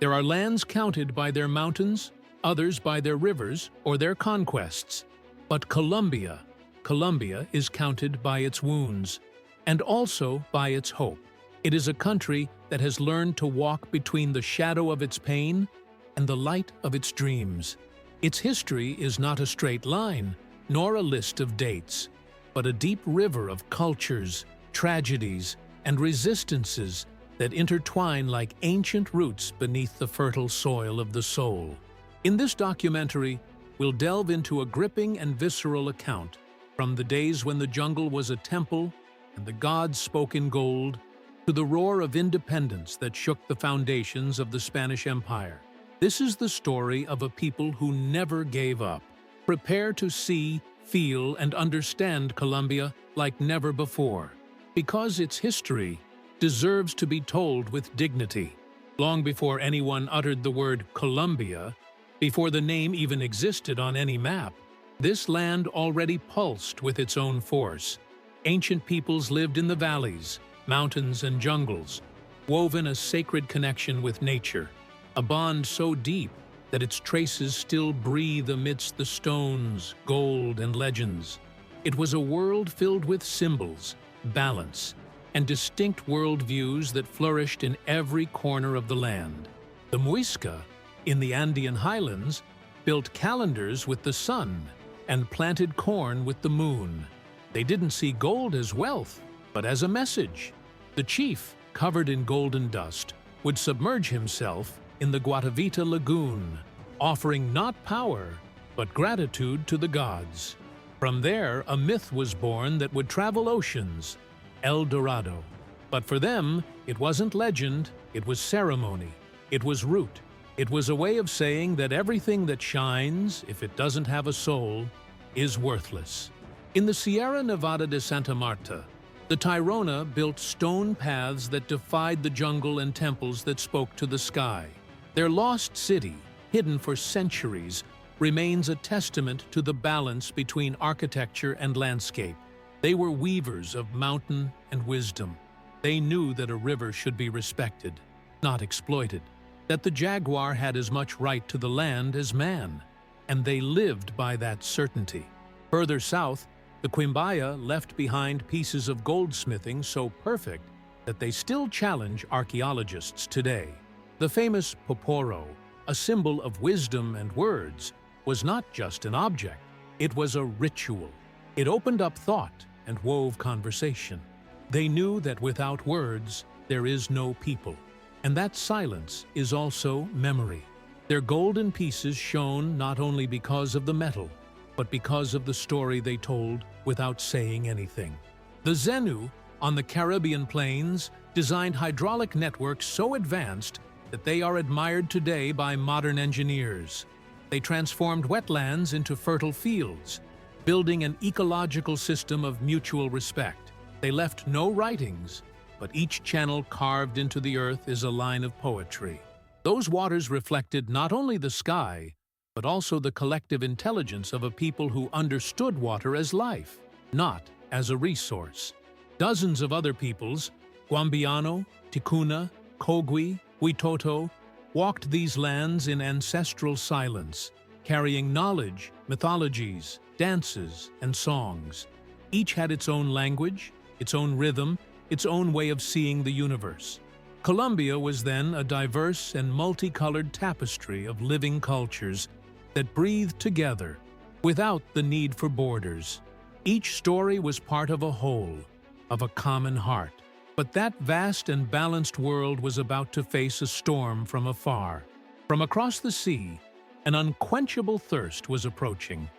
There are lands counted by their mountains, others by their rivers or their conquests. But Colombia is counted by its wounds, and also by its hope. It is a country that has learned to walk between the shadow of its pain and the light of its dreams. Its history is not a straight line, nor a list of dates, but a deep river of cultures, tragedies, and resistances that intertwine like ancient roots beneath the fertile soil of the soul. In this documentary, we'll delve into a gripping and visceral account from the days when the jungle was a temple and the gods spoke in gold, to the roar of independence that shook the foundations of the Spanish Empire. This is the story of a people who never gave up. Prepare to see, feel, and understand Colombia like never before, because its history deserves to be told with dignity. Long before anyone uttered the word Colombia, before the name even existed on any map, this land already pulsed with its own force. Ancient peoples lived in the valleys, mountains, and jungles, woven a sacred connection with nature, a bond so deep that its traces still breathe amidst the stones, gold, and legends. It was a world filled with symbols, balance, and distinct worldviews that flourished in every corner of the land. The Muisca, in the Andean highlands, built calendars with the sun and planted corn with the moon. They didn't see gold as wealth, but as a message. The chief, covered in golden dust, would submerge himself in the Guatavita lagoon, offering not power, but gratitude to the gods. From there, a myth was born that would travel oceans, El Dorado. But for them, it wasn't legend, it was ceremony, it was root. It was a way of saying that everything that shines, if it doesn't have a soul, is worthless. In the Sierra Nevada de Santa Marta, the Tairona built stone paths that defied the jungle and temples that spoke to the sky. Their lost city, hidden for centuries, remains a testament to the balance between architecture and landscape. They were weavers of mountain and wisdom. They knew that a river should be respected, not exploited, that the jaguar had as much right to the land as man, and they lived by that certainty. Further south, the Quimbaya left behind pieces of goldsmithing so perfect that they still challenge archaeologists today. The famous poporo, a symbol of wisdom and words, was not just an object, it was a ritual. It opened up thought and wove conversation. They knew that without words, there is no people, and that silence is also memory. Their golden pieces shone not only because of the metal, but because of the story they told without saying anything. The Zenu, on the Caribbean plains, designed hydraulic networks so advanced that they are admired today by modern engineers. They transformed wetlands into fertile fields, building an ecological system of mutual respect. They left no writings, but each channel carved into the earth is a line of poetry. Those waters reflected not only the sky, but also the collective intelligence of a people who understood water as life, not as a resource. Dozens of other peoples, Guambiano, Ticuna, Cogui, Huitoto, walked these lands in ancestral silence, carrying knowledge, mythologies, dances, and songs. Each had its own language, its own rhythm, its own way of seeing the universe. Colombia was then a diverse and multicolored tapestry of living cultures that breathed together without the need for borders. Each story was part of a whole, of a common heart. But that vast and balanced world was about to face a storm from afar. From across the sea, an unquenchable thirst was approaching,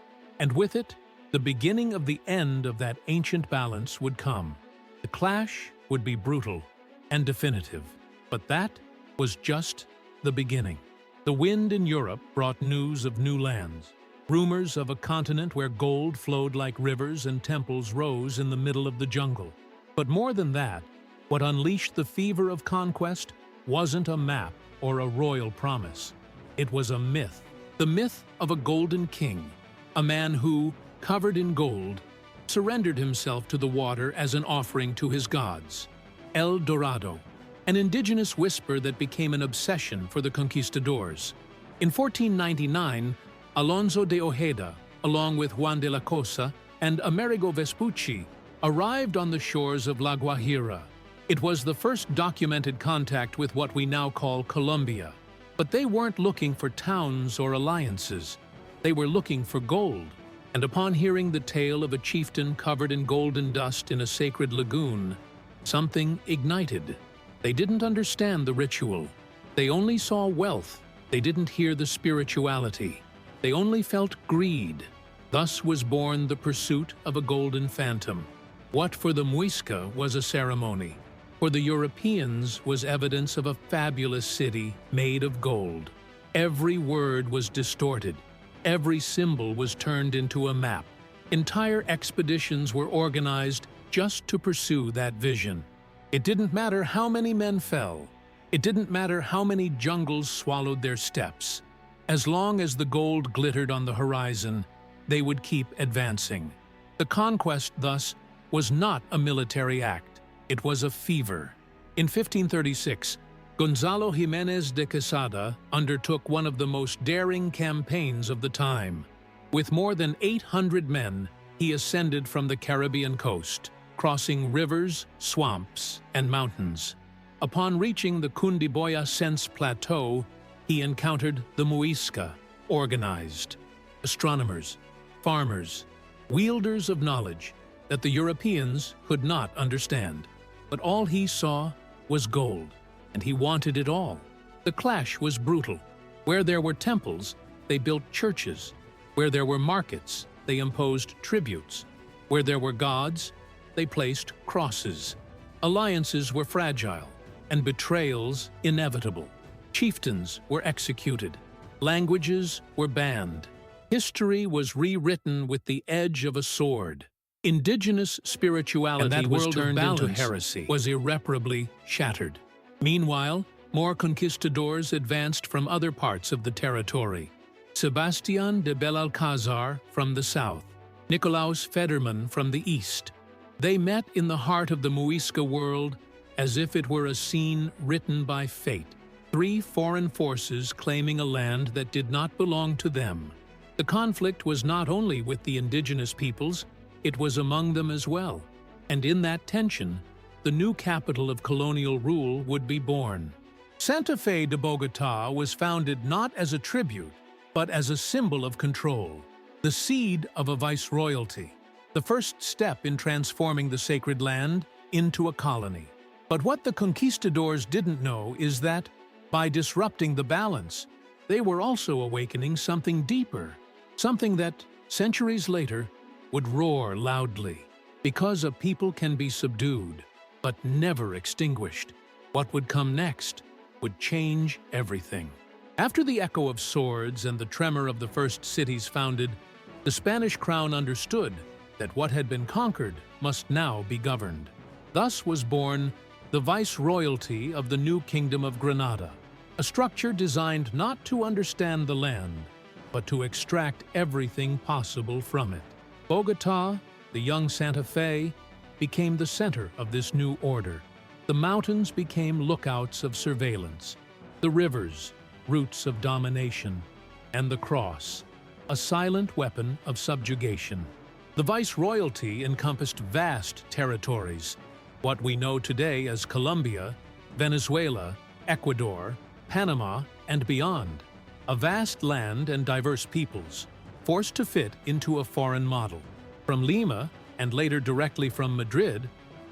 and with it, the beginning of the end of that ancient balance would come. The clash would be brutal and definitive, but that was just the beginning. The wind in Europe brought news of new lands, rumors of a continent where gold flowed like rivers and temples rose in the middle of the jungle. But more than that, what unleashed the fever of conquest wasn't a map or a royal promise. It was a myth, the myth of a golden king, a man who, covered in gold, surrendered himself to the water as an offering to his gods. El Dorado, an indigenous whisper that became an obsession for the conquistadors. In 1499, Alonso de Ojeda, along with Juan de la Cosa and Amerigo Vespucci, arrived on the shores of La Guajira. It was the first documented contact with what we now call Colombia. But they weren't looking for towns or alliances. They were looking for gold. And upon hearing the tale of a chieftain covered in golden dust in a sacred lagoon, something ignited. They didn't understand the ritual. They only saw wealth. They didn't hear the spirituality. They only felt greed. Thus was born the pursuit of a golden phantom. What for the Muisca was a ceremony, for the Europeans was evidence of a fabulous city made of gold. Every word was distorted. Every symbol was turned into a map. Entire expeditions were organized just to pursue that vision. It didn't matter how many men fell. It didn't matter how many jungles swallowed their steps. As long as the gold glittered on the horizon, they would keep advancing. The conquest, thus, was not a military act. It was a fever. In 1536, Gonzalo Jiménez de Quesada undertook one of the most daring campaigns of the time. With more than 800 men, he ascended from the Caribbean coast, crossing rivers, swamps, and mountains. Upon reaching the Cundiboya Sense Plateau, he encountered the Muisca, organized. Astronomers, farmers, wielders of knowledge that the Europeans could not understand. But all he saw was gold, and he wanted it all. The clash was brutal. Where there were temples, they built churches. Where there were markets, they imposed tributes. Where there were gods, they placed crosses. Alliances were fragile, and betrayals inevitable. Chieftains were executed. Languages were banned. History was rewritten with the edge of a sword. Indigenous spirituality was turned into heresy, was irreparably shattered. Meanwhile, more conquistadors advanced from other parts of the territory. Sebastián de Belalcázar from the south, Nicolaus Federman from the east. They met in the heart of the Muisca world as if it were a scene written by fate. 3 foreign forces claiming a land that did not belong to them. The conflict was not only with the indigenous peoples, it was among them as well. And in that tension, the new capital of colonial rule would be born. Santa Fe de Bogotá was founded not as a tribute, but as a symbol of control, the seed of a viceroyalty, the first step in transforming the sacred land into a colony. But what the conquistadors didn't know is that, by disrupting the balance, they were also awakening something deeper, something that, centuries later, would roar loudly. Because a people can be subdued, but never extinguished, what would come next would change everything. After the echo of swords and the tremor of the first cities founded, the Spanish crown understood that what had been conquered must now be governed. Thus was born the viceroyalty of the new Kingdom of Granada, a structure designed not to understand the land, but to extract everything possible from it. Bogotá, the young Santa Fe, became the center of this new order. The mountains became lookouts of surveillance, the rivers, roots of domination, and the cross, a silent weapon of subjugation. The viceroyalty encompassed vast territories, what we know today as Colombia, Venezuela, Ecuador, Panama, and beyond. A vast land and diverse peoples, forced to fit into a foreign model. From Lima, and later directly from Madrid,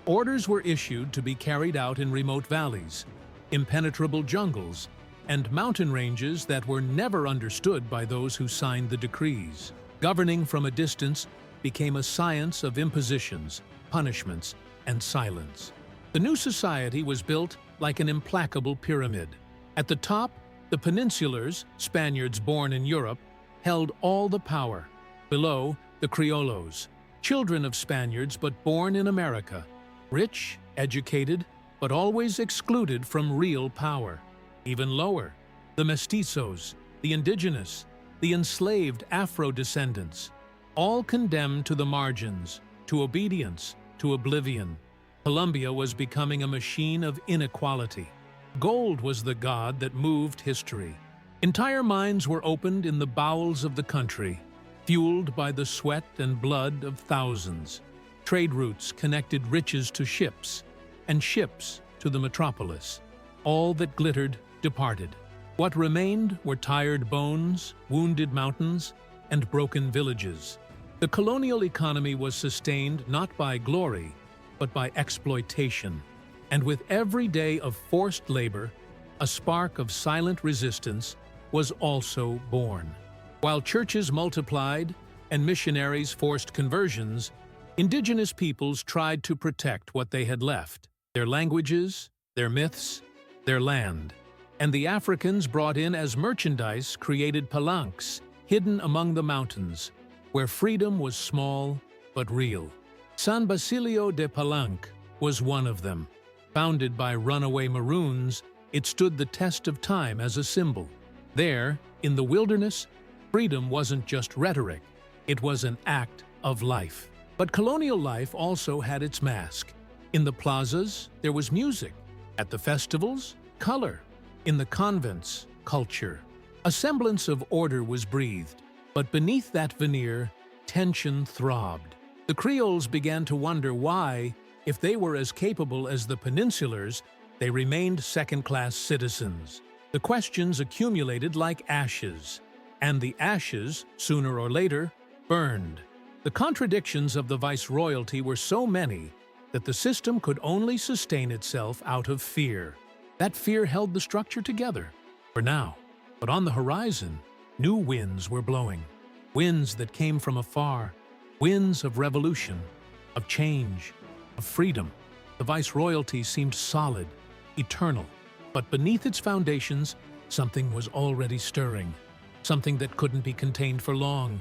orders were issued to be carried out in remote valleys, impenetrable jungles, and mountain ranges that were never understood by those who signed the decrees. Governing from a distance became a science of impositions, punishments, and silence. The new society was built like an implacable pyramid. At the top, the peninsulars, Spaniards born in Europe, held all the power. Below, the criollos, children of Spaniards but born in America, rich, educated, but always excluded from real power. Even lower, the mestizos, the indigenous, the enslaved Afro-descendants, all condemned to the margins, to obedience, to oblivion. Colombia was becoming a machine of inequality. Gold was the god that moved history. Entire mines were opened in the bowels of the country, fueled by the sweat and blood of thousands. Trade routes connected riches to ships, and ships to the metropolis. All that glittered departed. What remained were tired bones, wounded mountains, and broken villages. The colonial economy was sustained not by glory, but by exploitation. And with every day of forced labor, a spark of silent resistance was also born. While churches multiplied and missionaries forced conversions, indigenous peoples tried to protect what they had left: their languages, their myths, their land. And the Africans brought in as merchandise created palanques, hidden among the mountains, where freedom was small but real. San Basilio de Palenque was one of them. Founded by runaway Maroons, it stood the test of time as a symbol. There, in the wilderness, freedom wasn't just rhetoric, it was an act of life. But colonial life also had its mask. In the plazas, there was music. At the festivals, color. In the convents, culture. A semblance of order was breathed, but beneath that veneer, tension throbbed. The Creoles began to wonder why, if they were as capable as the Peninsulars, they remained second-class citizens. The questions accumulated like ashes, and the ashes, sooner or later, burned. The contradictions of the viceroyalty were so many that the system could only sustain itself out of fear. That fear held the structure together, for now. But on the horizon, new winds were blowing. Winds that came from afar. Winds of revolution, of change, of freedom. The viceroyalty seemed solid, eternal. But beneath its foundations, something was already stirring. Something that couldn't be contained for long.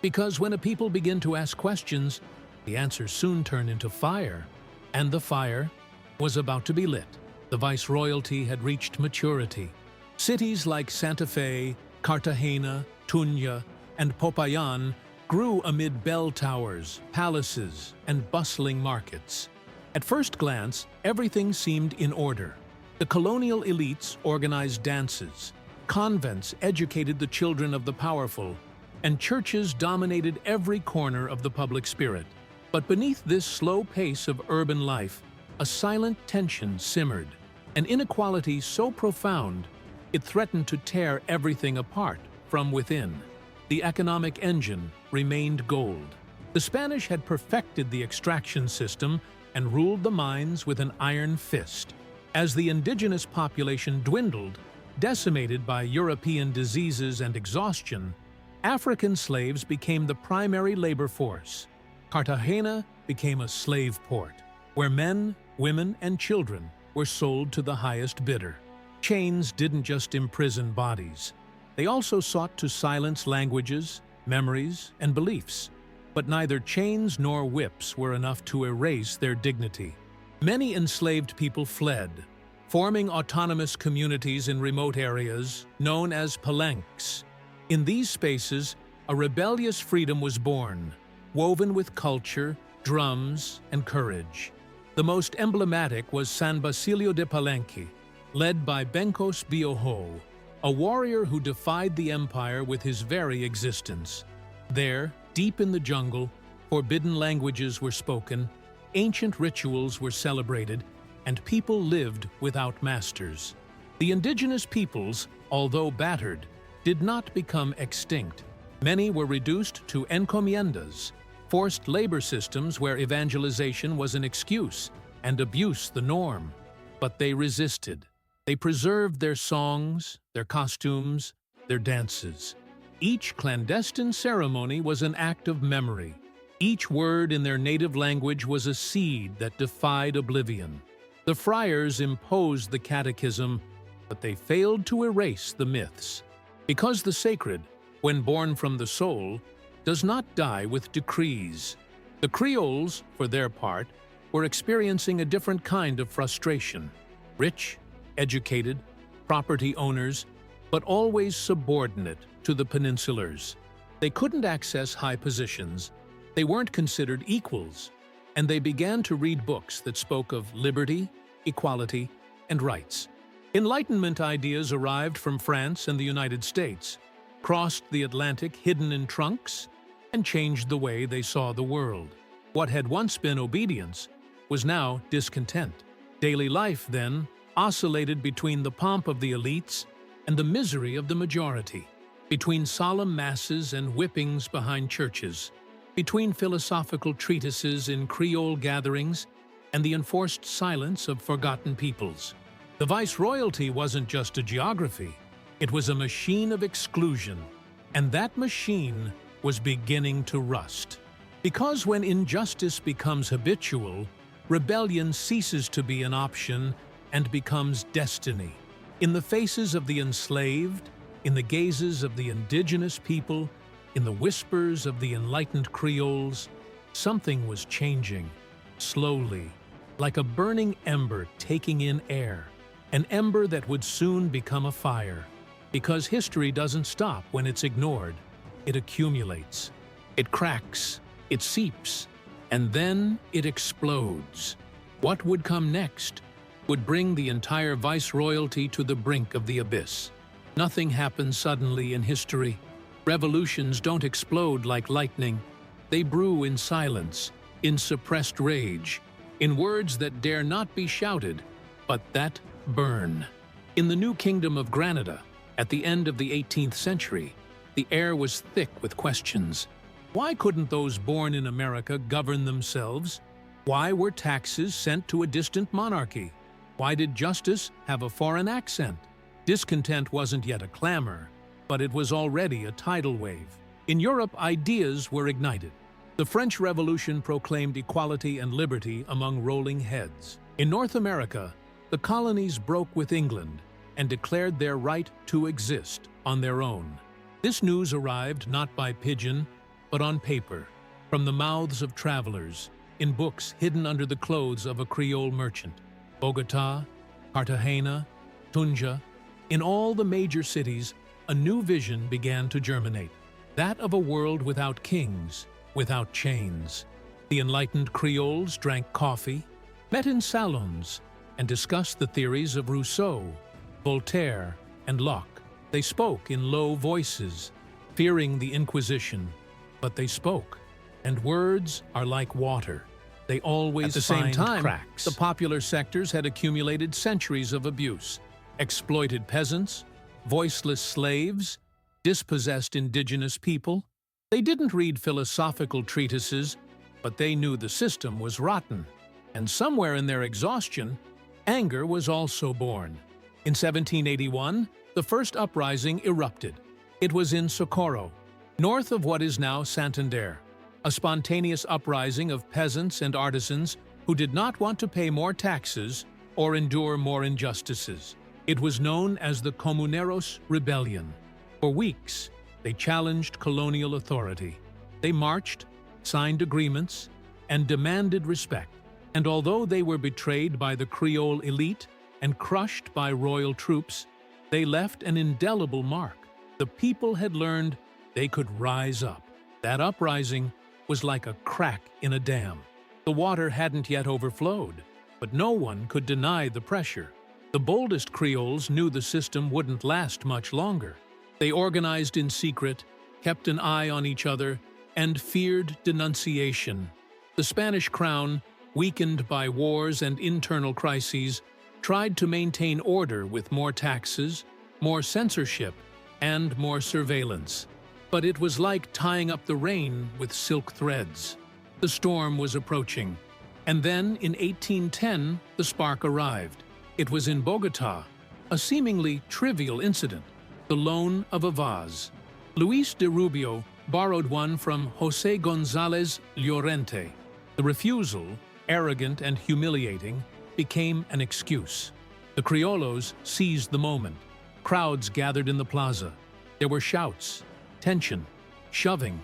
Because when a people begin to ask questions, the answers soon turn into fire. And the fire was about to be lit. The viceroyalty had reached maturity. Cities like Santa Fe, Cartagena, Tuña, and Popayan grew amid bell towers, palaces, and bustling markets. At first glance, everything seemed in order. The colonial elites organized dances, convents educated the children of the powerful, and churches dominated every corner of the public spirit. But beneath this slow pace of urban life, a silent tension simmered, an inequality so profound it threatened to tear everything apart from within. The economic engine remained gold. The Spanish had perfected the extraction system and ruled the mines with an iron fist. As the indigenous population dwindled, decimated by European diseases and exhaustion, African slaves became the primary labor force. Cartagena became a slave port, where men, women, and children were sold to the highest bidder. Chains didn't just imprison bodies. They also sought to silence languages, memories, and beliefs. But neither chains nor whips were enough to erase their dignity. Many enslaved people fled, forming autonomous communities in remote areas known as palenques. In these spaces, a rebellious freedom was born, woven with culture, drums, and courage. The most emblematic was San Basilio de Palenque, led by Bencos Bioho, a warrior who defied the empire with his very existence. There, deep in the jungle, forbidden languages were spoken, ancient rituals were celebrated, and people lived without masters. The indigenous peoples, although battered, did not become extinct. Many were reduced to encomiendas, forced labor systems where evangelization was an excuse and abuse the norm. But they resisted. They preserved their songs, their costumes, their dances. Each clandestine ceremony was an act of memory. Each word in their native language was a seed that defied oblivion. The friars imposed the catechism, but they failed to erase the myths. Because the sacred, when born from the soul, does not die with decrees. The Creoles, for their part, were experiencing a different kind of frustration. Rich, educated, property owners, but always subordinate to the Peninsulars. They couldn't access high positions. They weren't considered equals. and they began to read books that spoke of liberty, equality, and rights. Enlightenment ideas arrived from France and the United States, crossed the Atlantic hidden in trunks, and changed the way they saw the world. What had once been obedience was now discontent. Daily life, then, oscillated between the pomp of the elites and the misery of the majority, between solemn masses and whippings behind churches, between philosophical treatises in Creole gatherings and the enforced silence of forgotten peoples. The viceroyalty wasn't just a geography, it was a machine of exclusion, and that machine was beginning to rust. Because when injustice becomes habitual, rebellion ceases to be an option and becomes destiny. In the faces of the enslaved, in the gazes of the indigenous people, in the whispers of the enlightened Creoles, something was changing, slowly, like a burning ember taking in air, an ember that would soon become a fire. Because history doesn't stop when it's ignored. It accumulates, it cracks, it seeps, and then it explodes. What would come next would bring the entire viceroyalty to the brink of the abyss. Nothing happens suddenly in history. Revolutions don't explode like lightning. They brew in silence, in suppressed rage, in words that dare not be shouted, but that burn. In the new kingdom of Granada, at the end of the 18th century, the air was thick with questions. Why couldn't those born in America govern themselves? Why were taxes sent to a distant monarchy? Why did justice have a foreign accent? Discontent wasn't yet a clamor, but it was already a tidal wave. In Europe, ideas were ignited. The French Revolution proclaimed equality and liberty among rolling heads. In North America, the colonies broke with England and declared their right to exist on their own. This news arrived not by pigeon, but on paper, from the mouths of travelers, in books hidden under the clothes of a Creole merchant. Bogota, Cartagena, Tunja, in all the major cities, a new vision began to germinate. That of a world without kings, without chains. The enlightened Creoles drank coffee, met in salons, and discussed the theories of Rousseau, Voltaire, and Locke. They spoke in low voices, fearing the Inquisition, but they spoke. And words are like water. They always At the same find time, cracks. The popular sectors had accumulated centuries of abuse, exploited peasants, voiceless slaves, dispossessed indigenous people. They didn't read philosophical treatises, but they knew the system was rotten. And somewhere in their exhaustion, anger was also born. In 1781, the first uprising erupted. It was in Socorro, north of what is now Santander, a spontaneous uprising of peasants and artisans who did not want to pay more taxes or endure more injustices. It was known as the Comuneros Rebellion. For weeks, they challenged colonial authority. They marched, signed agreements, and demanded respect. And although they were betrayed by the Creole elite and crushed by royal troops, they left an indelible mark. The people had learned they could rise up. That uprising was like a crack in a dam. The water hadn't yet overflowed, but no one could deny the pressure. The boldest Creoles knew the system wouldn't last much longer. They organized in secret, kept an eye on each other, and feared denunciation. The Spanish crown, weakened by wars and internal crises, tried to maintain order with more taxes, more censorship, and more surveillance. But it was like tying up the rain with silk threads. The storm was approaching. And then, in 1810, the spark arrived. It was in Bogota, a seemingly trivial incident, the loan of a vase. Luis de Rubio borrowed one from José González Llorente. The refusal, arrogant and humiliating, became an excuse. The Criollos seized the moment. Crowds gathered in the plaza. There were shouts, tension, shoving,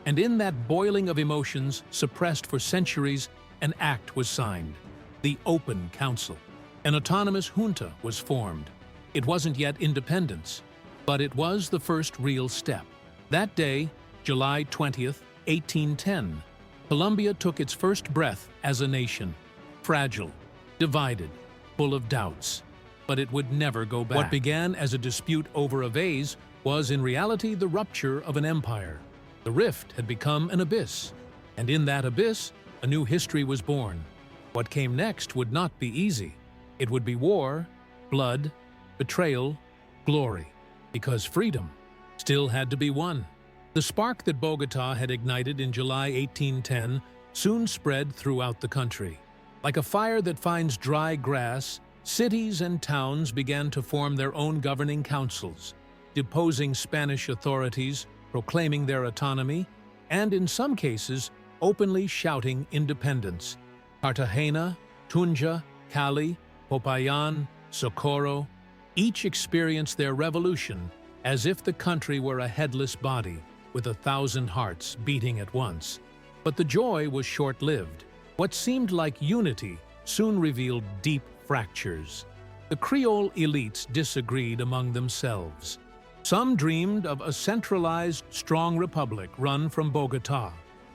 and in that boiling of emotions suppressed for centuries, an act was signed, the Open Council. An autonomous junta was formed. It wasn't yet independence, but it was the first real step. That day, July 20th, 1810, Colombia took its first breath as a nation, fragile, divided, full of doubts. But it would never go back. What began as a dispute over a vase was in reality the rupture of an empire. The rift had become an abyss, and in that abyss, a new history was born. What came next would not be easy. It would be war, blood, betrayal, glory, because freedom still had to be won. The spark that Bogotá had ignited in July 1810 soon spread throughout the country. Like a fire that finds dry grass, cities and towns began to form their own governing councils, deposing Spanish authorities, proclaiming their autonomy, and in some cases, openly shouting independence. Cartagena, Tunja, Cali, Popayan, Socorro, each experienced their revolution as if the country were a headless body with 1,000 hearts beating at once. But the joy was short-lived. What seemed like unity soon revealed deep fractures. The Creole elites disagreed among themselves. Some dreamed of a centralized, strong republic run from Bogotá.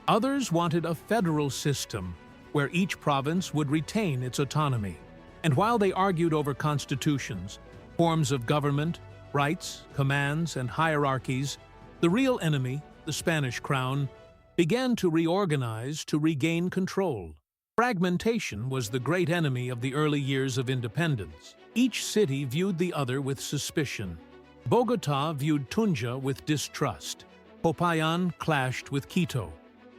Others wanted a federal system where each province would retain its autonomy. And while they argued over constitutions, forms of government, rights, commands, and hierarchies, the real enemy, the Spanish crown, began to reorganize to regain control. Fragmentation was the great enemy of the early years of independence. Each city viewed the other with suspicion. Bogotá viewed Tunja with distrust. Popayan clashed with Quito.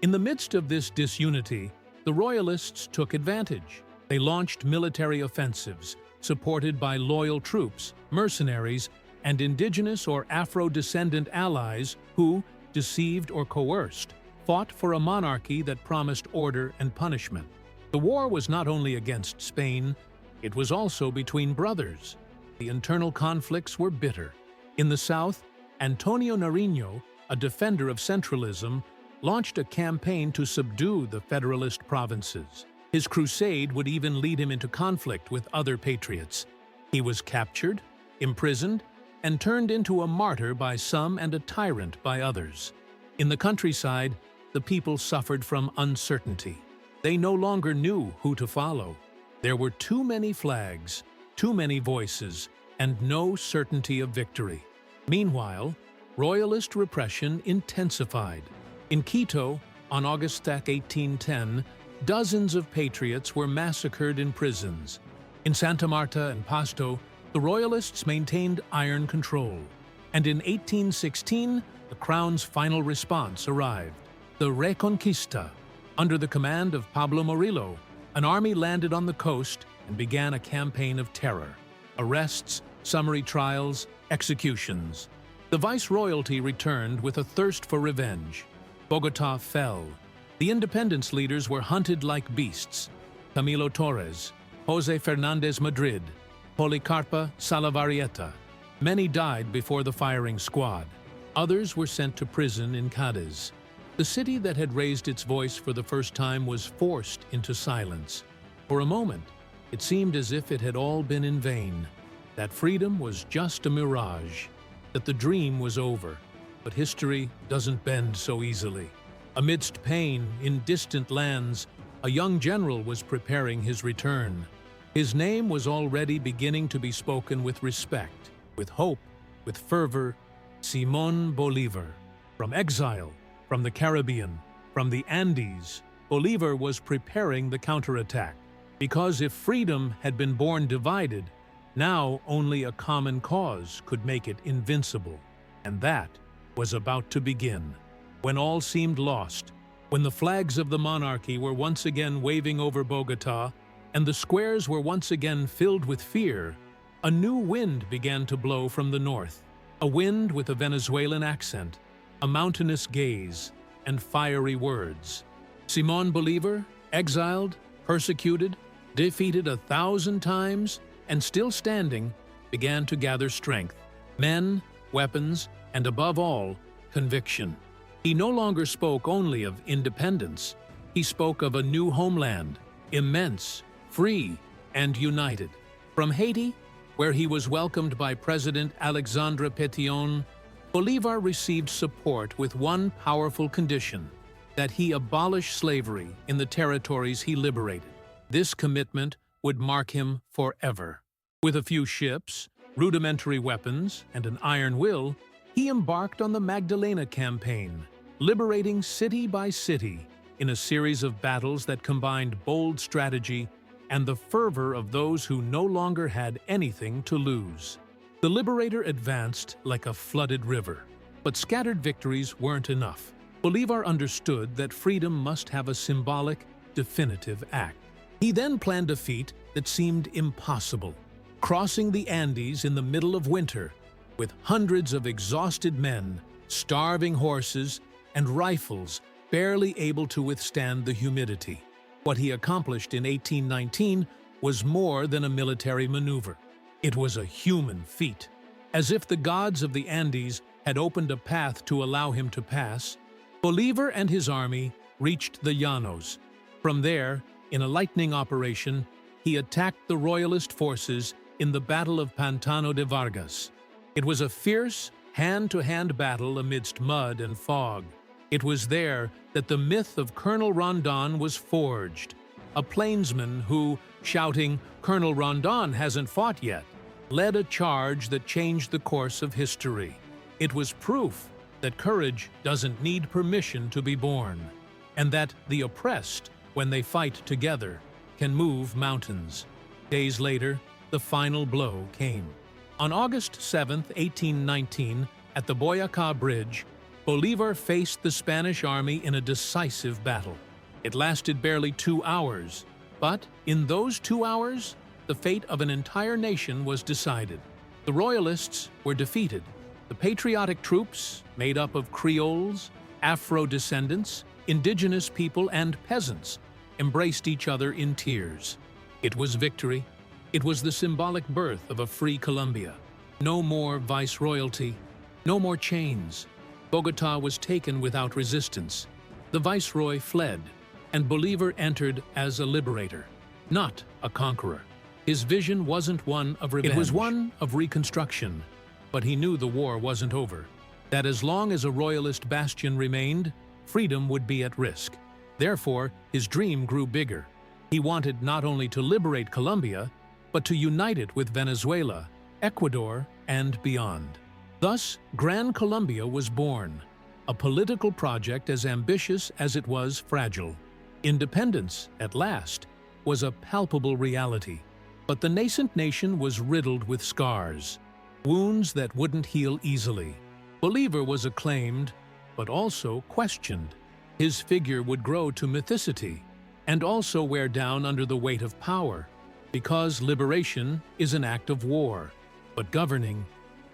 In the midst of this disunity, the Royalists took advantage. They launched military offensives, supported by loyal troops, mercenaries, and indigenous or Afro-descendant allies who, deceived or coerced, fought for a monarchy that promised order and punishment. The war was not only against Spain, it was also between brothers. The internal conflicts were bitter. In the south, Antonio Nariño, a defender of centralism, launched a campaign to subdue the Federalist provinces. His crusade would even lead him into conflict with other patriots. He was captured, imprisoned, and turned into a martyr by some and a tyrant by others. In the countryside, the people suffered from uncertainty. They no longer knew who to follow. There were too many flags, too many voices, and no certainty of victory. Meanwhile, Royalist repression intensified. In Quito, on August 1810, dozens of patriots were massacred in prisons. In Santa Marta and Pasto, the Royalists maintained iron control. And in 1816, the Crown's final response arrived. The Reconquista. Under the command of Pablo Morillo, an army landed on the coast and began a campaign of terror. Arrests, summary trials, executions. The viceroyalty returned with a thirst for revenge. Bogotá fell. The independence leaders were hunted like beasts. Camilo Torres, José Fernández Madrid, Policarpa Salavarrieta. Many died before the firing squad. Others were sent to prison in Cádiz. The city that had raised its voice for the first time was forced into silence. For a moment, it seemed as if it had all been in vain, that freedom was just a mirage, that the dream was over. But history doesn't bend so easily. Amidst pain, in distant lands, a young general was preparing his return. His name was already beginning to be spoken with respect, with hope, with fervor: Simón Bolívar. From exile, from the Caribbean, from the Andes, Bolívar was preparing the counterattack. Because if freedom had been born divided, now only a common cause could make it invincible. And that was about to begin. When all seemed lost, when the flags of the monarchy were once again waving over Bogotá, and the squares were once again filled with fear, a new wind began to blow from the north. A wind with a Venezuelan accent, a mountainous gaze, and fiery words. Simón Bolívar, exiled, persecuted, defeated 1,000 times, and still standing, began to gather strength. Men, weapons, and above all, conviction. He no longer spoke only of independence. He spoke of a new homeland, immense, free, and united. From Haiti, where he was welcomed by President Alexandre Pétion, Bolívar received support with one powerful condition: that he abolish slavery in the territories he liberated. This commitment would mark him forever. With a few ships, rudimentary weapons, and an iron will, he embarked on the Magdalena campaign, liberating city by city in a series of battles that combined bold strategy and the fervor of those who no longer had anything to lose. The liberator advanced like a flooded river, but scattered victories weren't enough. Bolívar understood that freedom must have a symbolic, definitive act. He then planned a feat that seemed impossible, crossing the Andes in the middle of winter, with hundreds of exhausted men, starving horses, and rifles barely able to withstand the humidity. What he accomplished in 1819 was more than a military maneuver. It was a human feat. As if the gods of the Andes had opened a path to allow him to pass, Bolívar and his army reached the Llanos. From there, in a lightning operation, he attacked the royalist forces in the Battle of Pantano de Vargas. It was a fierce, hand-to-hand battle amidst mud and fog. It was there that the myth of Colonel Rondon was forged, a plainsman who, shouting, "Colonel Rondon hasn't fought yet," led a charge that changed the course of history. It was proof that courage doesn't need permission to be born, and that the oppressed, when they fight together, can move mountains. Days later, the final blow came. On August 7, 1819, at the Boyacá Bridge, Bolívar faced the Spanish army in a decisive battle. It lasted barely 2 hours, but in those 2 hours, the fate of an entire nation was decided. The Royalists were defeated. The patriotic troops, made up of Creoles, Afro-descendants, indigenous people, and peasants, embraced each other in tears. It was victory. It was the symbolic birth of a free Colombia. No more viceroyalty, no more chains. Bogotá was taken without resistance. The viceroy fled, and Bolívar entered as a liberator, not a conqueror. His vision wasn't one of revenge. It was one of reconstruction, but he knew the war wasn't over, that as long as a royalist bastion remained, freedom would be at risk. Therefore, his dream grew bigger. He wanted not only to liberate Colombia, but to unite it with Venezuela, Ecuador, and beyond. Thus, Gran Colombia was born, a political project as ambitious as it was fragile. Independence, at last, was a palpable reality. But the nascent nation was riddled with scars, wounds that wouldn't heal easily. Bolívar was acclaimed, but also questioned. His figure would grow to mythicity, and also wear down under the weight of power, because liberation is an act of war, but governing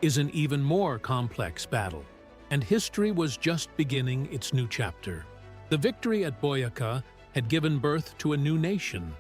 is an even more complex battle. And history was just beginning its new chapter. The victory at Boyacá had given birth to a new nation,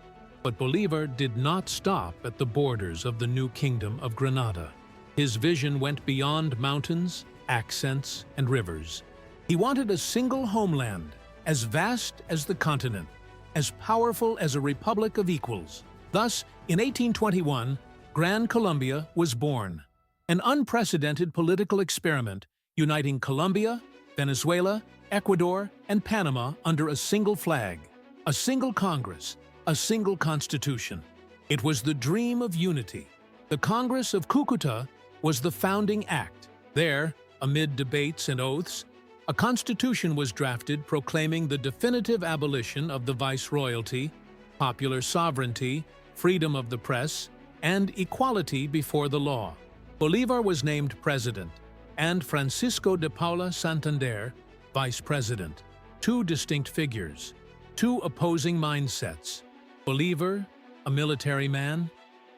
but Bolívar did not stop at the borders of the new kingdom of Granada. His vision went beyond mountains, accents, and rivers. He wanted a single homeland, as vast as the continent, as powerful as a republic of equals. Thus, in 1821, Gran Colombia was born, an unprecedented political experiment uniting Colombia, Venezuela, Ecuador, and Panama under a single flag, a single Congress, a single constitution. It was the dream of unity. The Congress of Cúcuta was the founding act. There, amid debates and oaths, a constitution was drafted proclaiming the definitive abolition of the viceroyalty, popular sovereignty, freedom of the press, and equality before the law. Bolívar was named president, and Francisco de Paula Santander, vice president. Two distinct figures, two opposing mindsets. Bolívar, a military man,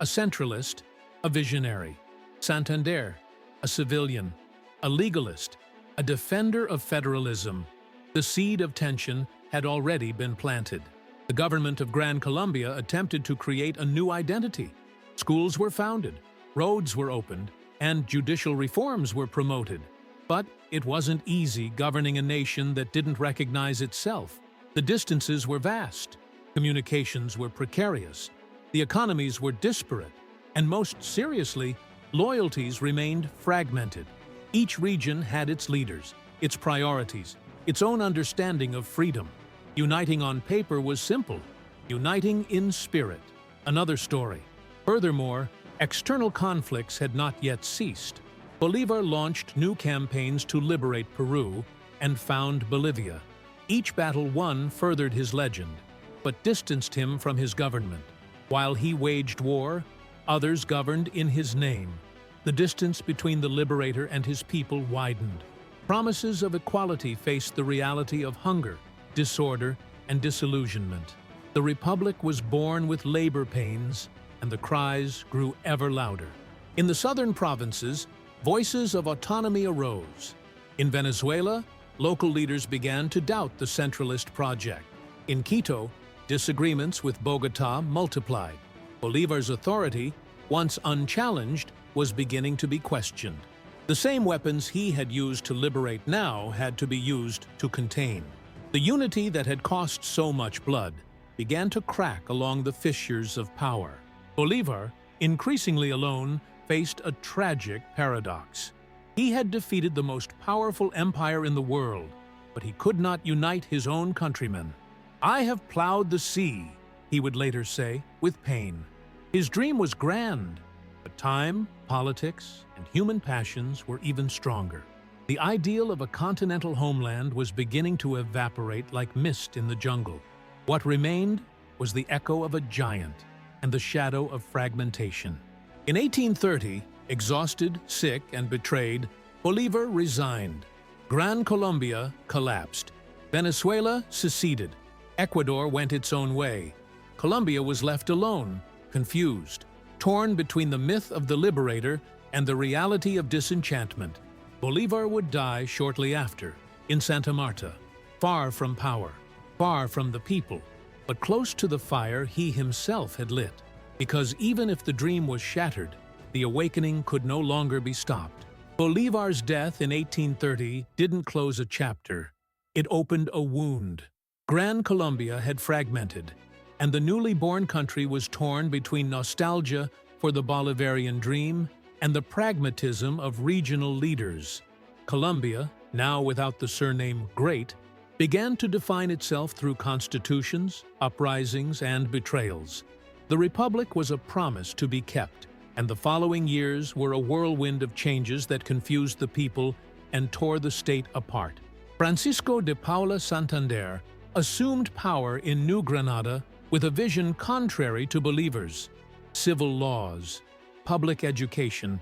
a centralist, a visionary. Santander, a civilian, a legalist, a defender of federalism. The seed of tension had already been planted. The government of Gran Colombia attempted to create a new identity. Schools were founded, roads were opened, and judicial reforms were promoted. But it wasn't easy governing a nation that didn't recognize itself. The distances were vast, communications were precarious, the economies were disparate, and most seriously, loyalties remained fragmented. Each region had its leaders, its priorities, its own understanding of freedom. Uniting on paper was simple, uniting in spirit, another story. Furthermore, external conflicts had not yet ceased. Bolívar launched new campaigns to liberate Peru and found Bolivia. Each battle won furthered his legend, but distanced him from his government. While he waged war, others governed in his name. The distance between the liberator and his people widened. Promises of equality faced the reality of hunger, disorder, and disillusionment. The Republic was born with labor pains, and the cries grew ever louder. In the southern provinces, voices of autonomy arose. In Venezuela, local leaders began to doubt the centralist project. In Quito, disagreements with Bogotá multiplied. Bolívar's authority, once unchallenged, was beginning to be questioned. The same weapons he had used to liberate now had to be used to contain. The unity that had cost so much blood began to crack along the fissures of power. Bolívar, increasingly alone, faced a tragic paradox. He had defeated the most powerful empire in the world, but he could not unite his own countrymen. "I have plowed the sea," he would later say, with pain. His dream was grand, but time, politics, and human passions were even stronger. The ideal of a continental homeland was beginning to evaporate like mist in the jungle. What remained was the echo of a giant and the shadow of fragmentation. In 1830, exhausted, sick, and betrayed, Bolívar resigned. Gran Colombia collapsed. Venezuela seceded. Ecuador went its own way. Colombia was left alone, confused, torn between the myth of the liberator and the reality of disenchantment. Bolívar would die shortly after, in Santa Marta, far from power, far from the people, but close to the fire he himself had lit. Because even if the dream was shattered, the awakening could no longer be stopped. Bolívar's death in 1830 didn't close a chapter. It opened a wound. Gran Colombia had fragmented, and the newly born country was torn between nostalgia for the Bolivarian dream and the pragmatism of regional leaders. Colombia, now without the surname Great, began to define itself through constitutions, uprisings, and betrayals. The Republic was a promise to be kept, and the following years were a whirlwind of changes that confused the people and tore the state apart. Francisco de Paula Santander assumed power in New Granada with a vision contrary to Bolívar's: civil laws, public education,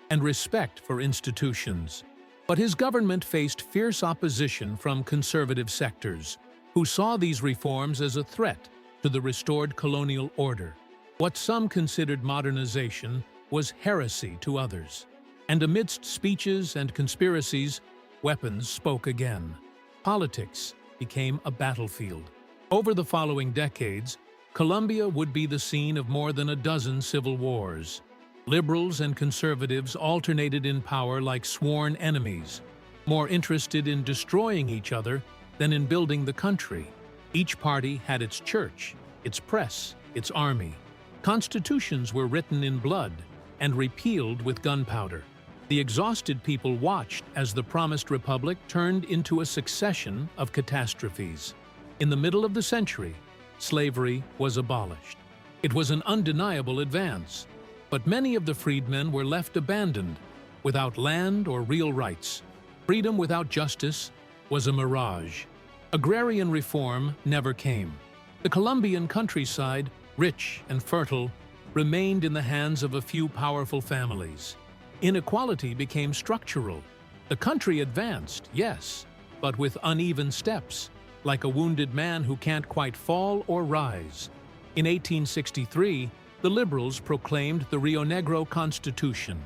and respect for institutions. But his government faced fierce opposition from conservative sectors, who saw these reforms as a threat to the restored colonial order. What some considered modernization was heresy to others. And amidst speeches and conspiracies, weapons spoke again. Politics became a battlefield. Over the following decades, Colombia would be the scene of more than a dozen civil wars. Liberals and conservatives alternated in power like sworn enemies, more interested in destroying each other than in building the country. Each party had its church, its press, its army. Constitutions were written in blood and repealed with gunpowder. The exhausted people watched as the promised republic turned into a succession of catastrophes. In the middle of the century, slavery was abolished. It was an undeniable advance, but many of the freedmen were left abandoned, without land or real rights. Freedom without justice was a mirage. Agrarian reform never came. The Colombian countryside, rich and fertile, remained in the hands of a few powerful families. Inequality became structural. The country advanced, yes, but with uneven steps, like a wounded man who can't quite fall or rise. In 1863, the liberals proclaimed the Rio Negro Constitution.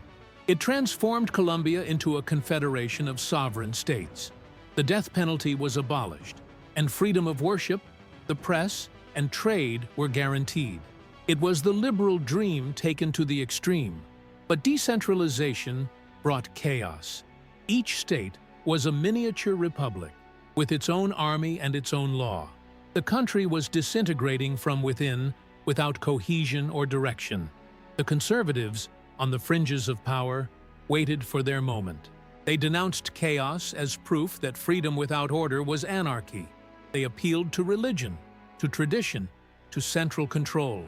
It transformed Colombia into a confederation of sovereign states. The death penalty was abolished, and freedom of worship, the press, and trade were guaranteed. It was the liberal dream taken to the extreme. But decentralization brought chaos. Each state was a miniature republic, with its own army and its own law. The country was disintegrating from within, without cohesion or direction. The conservatives, on the fringes of power, waited for their moment. They denounced chaos as proof that freedom without order was anarchy. They appealed to religion, to tradition, to central control.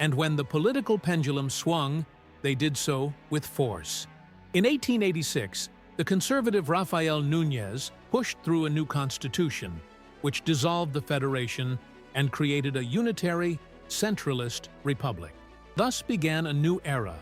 And when the political pendulum swung, they did so with force. In 1886, the conservative Rafael Núñez pushed through a new constitution, which dissolved the federation and created a unitary, centralist republic. Thus began a new era,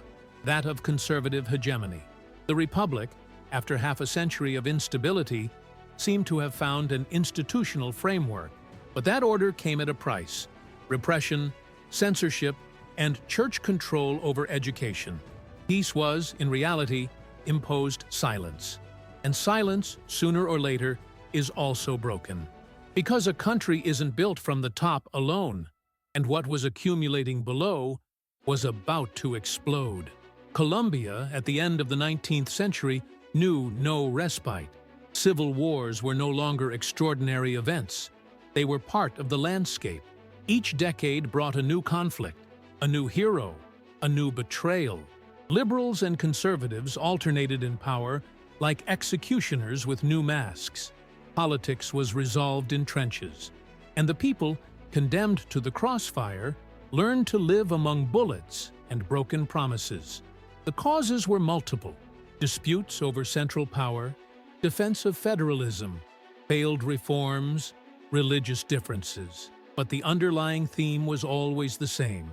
that of conservative hegemony. The republic, after half a century of instability, seemed to have found an institutional framework. But that order came at a price: repression, censorship, and church control over education. Peace was, in reality, imposed silence. And silence, sooner or later, is also broken. Because a country isn't built from the top alone, and what was accumulating below was about to explode. Colombia, at the end of the 19th century, knew no respite. Civil wars were no longer extraordinary events. They were part of the landscape. Each decade brought a new conflict, a new hero, a new betrayal. Liberals and conservatives alternated in power like executioners with new masks. Politics was resolved in trenches, and the people, condemned to the crossfire, learned to live among bullets and broken promises. The causes were multiple: disputes over central power, defense of federalism, failed reforms, religious differences. But the underlying theme was always the same: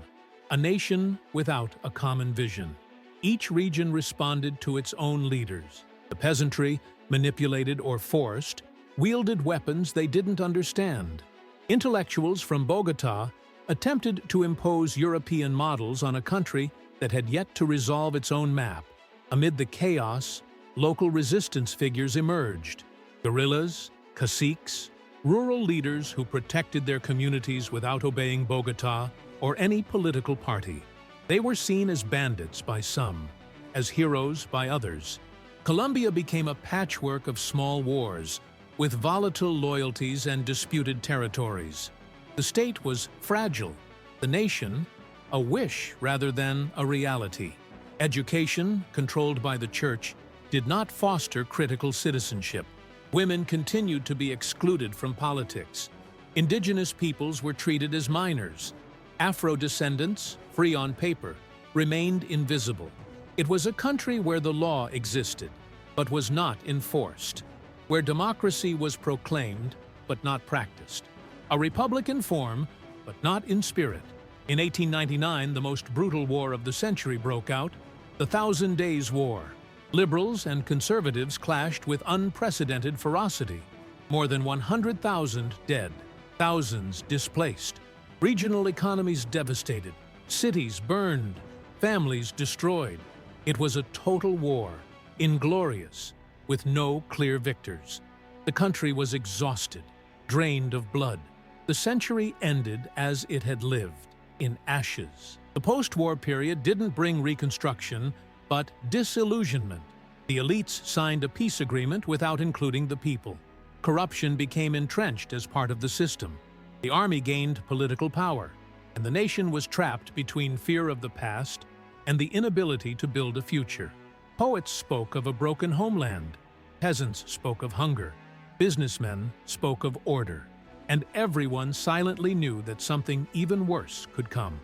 a nation without a common vision. Each region responded to its own leaders. The peasantry, manipulated or forced, wielded weapons they didn't understand. Intellectuals from Bogotá attempted to impose European models on a country that had yet to resolve its own map. Amid the chaos, local resistance figures emerged: guerrillas, caciques, rural leaders who protected their communities without obeying Bogotá or any political party. They were seen as bandits by some, as heroes by others. Colombia became a patchwork of small wars, with volatile loyalties and disputed territories. The state was fragile, the nation a wish rather than a reality. Education, controlled by the church, did not foster critical citizenship. Women continued to be excluded from politics. Indigenous peoples were treated as minors. Afro-descendants, free on paper, remained invisible. It was a country where the law existed, but was not enforced, where democracy was proclaimed, but not practiced. A republic in form, but not in spirit. In 1899, the most brutal war of the century broke out, the Thousand Days' War. Liberals and conservatives clashed with unprecedented ferocity. More than 100,000 dead, thousands displaced, regional economies devastated, cities burned, families destroyed. It was a total war, inglorious, with no clear victors. The country was exhausted, drained of blood. The century ended as it had lived, in ashes. The post-war period didn't bring reconstruction, but disillusionment. The elites signed a peace agreement without including the people. Corruption became entrenched as part of the system. The army gained political power, and the nation was trapped between fear of the past and the inability to build a future. Poets spoke of a broken homeland. Peasants spoke of hunger. Businessmen spoke of order. And everyone silently knew that something even worse could come.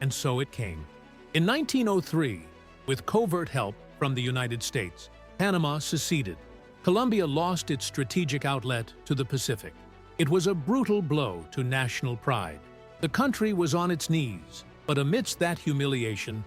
And so it came. In 1903, with covert help from the United States, Panama seceded. Colombia lost its strategic outlet to the Pacific. It was a brutal blow to national pride. The country was on its knees, but amidst that humiliation,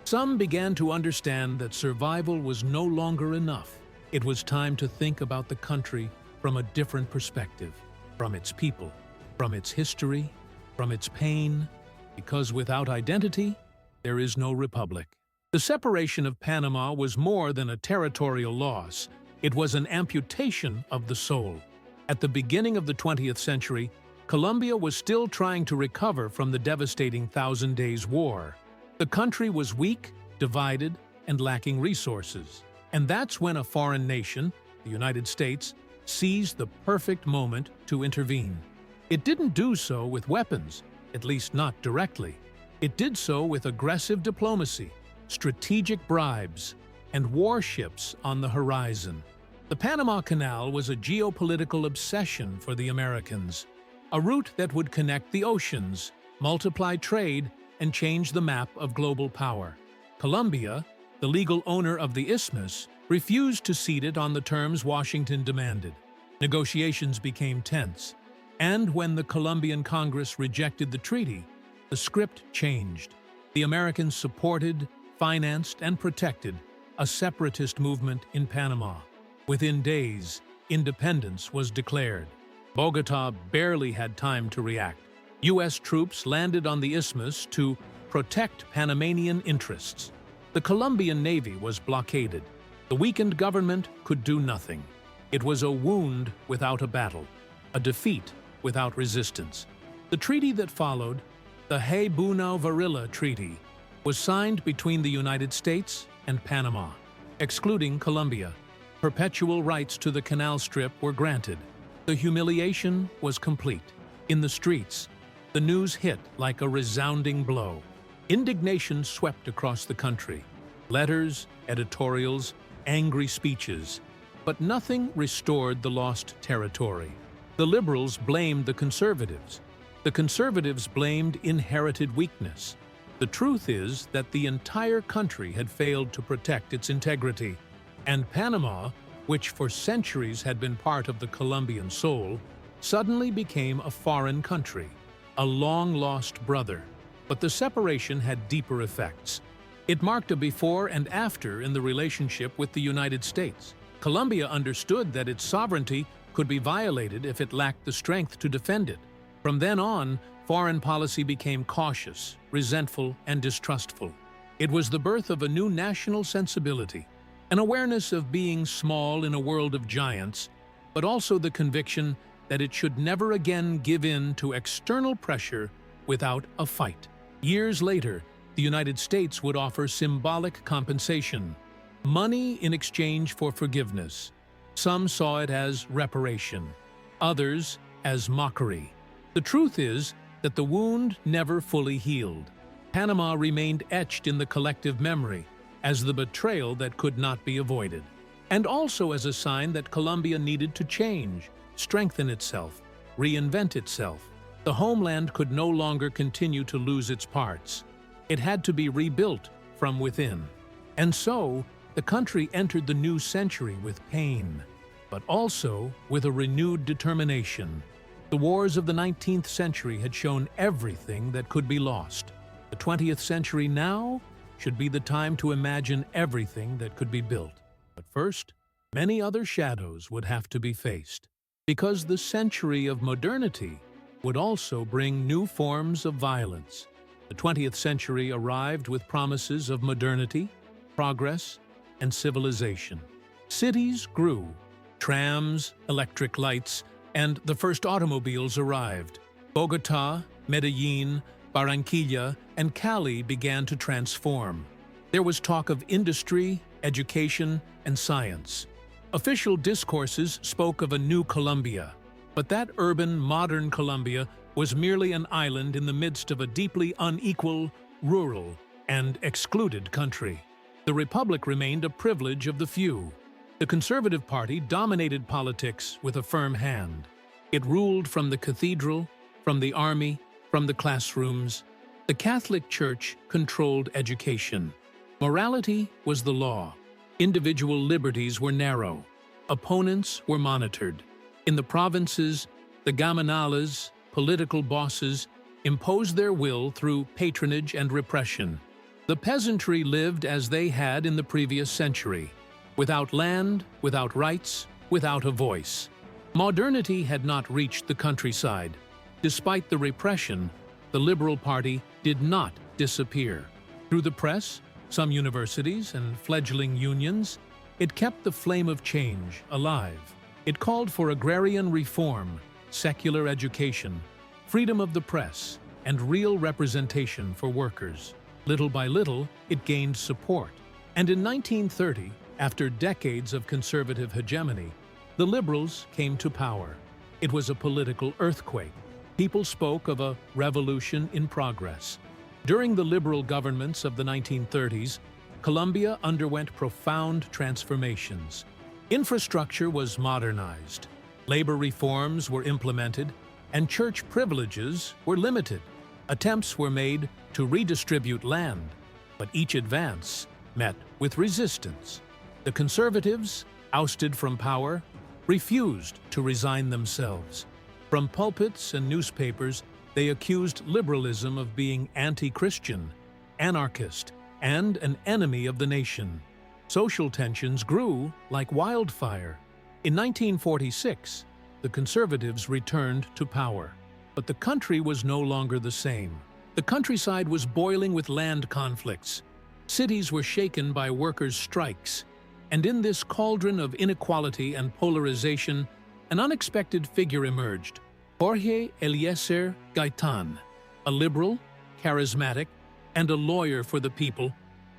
some began to understand that survival was no longer enough. It was time to think about the country from a different perspective, from its people, from its history, from its pain, because without identity, there is no republic. The separation of Panama was more than a territorial loss. It was an amputation of the soul. At the beginning of the 20th century, Colombia was still trying to recover from the devastating Thousand Days' War. The country was weak, divided, and lacking resources. And that's when a foreign nation, the United States, seized the perfect moment to intervene. It didn't do so with weapons, at least not directly. It did so with aggressive diplomacy, strategic bribes, and warships on the horizon. The Panama Canal was a geopolitical obsession for the Americans, a route that would connect the oceans, multiply trade, and change the map of global power. Colombia, the legal owner of the isthmus, refused to cede it on the terms Washington demanded. Negotiations became tense, and when the Colombian Congress rejected the treaty, the script changed. The Americans supported, financed, and protected a separatist movement in Panama. Within days, independence was declared. Bogotá barely had time to react. U.S. troops landed on the isthmus to protect Panamanian interests. The Colombian Navy was blockaded. The weakened government could do nothing. It was a wound without a battle, a defeat without resistance. The treaty that followed, the Hay-Bunau-Varilla Treaty, was signed between the United States and Panama, excluding Colombia. Perpetual rights to the canal strip were granted. The humiliation was complete. In the streets, the news hit like a resounding blow. Indignation swept across the country. Letters, editorials, angry speeches. But nothing restored the lost territory. The liberals blamed the conservatives. The conservatives blamed inherited weakness. The truth is that the entire country had failed to protect its integrity, and Panama, which for centuries had been part of the Colombian soul, suddenly became a foreign country, a long-lost brother. But the separation had deeper effects. It marked a before and after in the relationship with the United States. Colombia understood that its sovereignty could be violated if it lacked the strength to defend it. From then on, foreign policy became cautious, resentful, and distrustful. It was the birth of a new national sensibility, an awareness of being small in a world of giants, but also the conviction that it should never again give in to external pressure without a fight. Years later, the United States would offer symbolic compensation, money in exchange for forgiveness. Some saw it as reparation, others as mockery. The truth is that the wound never fully healed. Panama remained etched in the collective memory as the betrayal that could not be avoided, and also as a sign that Colombia needed to change, strengthen itself, reinvent itself. The homeland could no longer continue to lose its parts. It had to be rebuilt from within. And so, the country entered the new century with pain, but also with a renewed determination. The wars of the 19th century had shown everything that could be lost. The 20th century now should be the time to imagine everything that could be built. But first, many other shadows would have to be faced, because the century of modernity would also bring new forms of violence. The 20th century arrived with promises of modernity, progress, and civilization. Cities grew. Trams, electric lights, and the first automobiles arrived. Bogotá, Medellín, Barranquilla, and Cali began to transform. There was talk of industry, education, and science. Official discourses spoke of a new Colombia, but that urban, modern Colombia was merely an island in the midst of a deeply unequal, rural, and excluded country. The republic remained a privilege of the few. The Conservative Party dominated politics with a firm hand. It ruled from the cathedral, from the army, from the classrooms. The Catholic Church controlled education. Morality was the law. Individual liberties were narrow. Opponents were monitored. In the provinces, the gamanales, political bosses, imposed their will through patronage and repression. The peasantry lived as they had in the previous century, without land, without rights, without a voice. Modernity had not reached the countryside. Despite the repression, the Liberal Party did not disappear. Through the press, some universities, and fledgling unions, it kept the flame of change alive. It called for agrarian reform, secular education, freedom of the press, and real representation for workers. Little by little, it gained support. And in 1930, after decades of conservative hegemony, the liberals came to power. It was a political earthquake. People spoke of a revolution in progress. During the liberal governments of the 1930s, Colombia underwent profound transformations. Infrastructure was modernized, labor reforms were implemented, and church privileges were limited. Attempts were made to redistribute land, but each advance met with resistance. The conservatives, ousted from power, refused to resign themselves. From pulpits and newspapers, they accused liberalism of being anti-Christian, anarchist, and an enemy of the nation. Social tensions grew like wildfire. In 1946, the conservatives returned to power, but the country was no longer the same. The countryside was boiling with land conflicts. Cities were shaken by workers' strikes, and in this cauldron of inequality and polarization, an unexpected figure emerged: Jorge Eliezer Gaitan. A liberal, charismatic, and a lawyer for the people,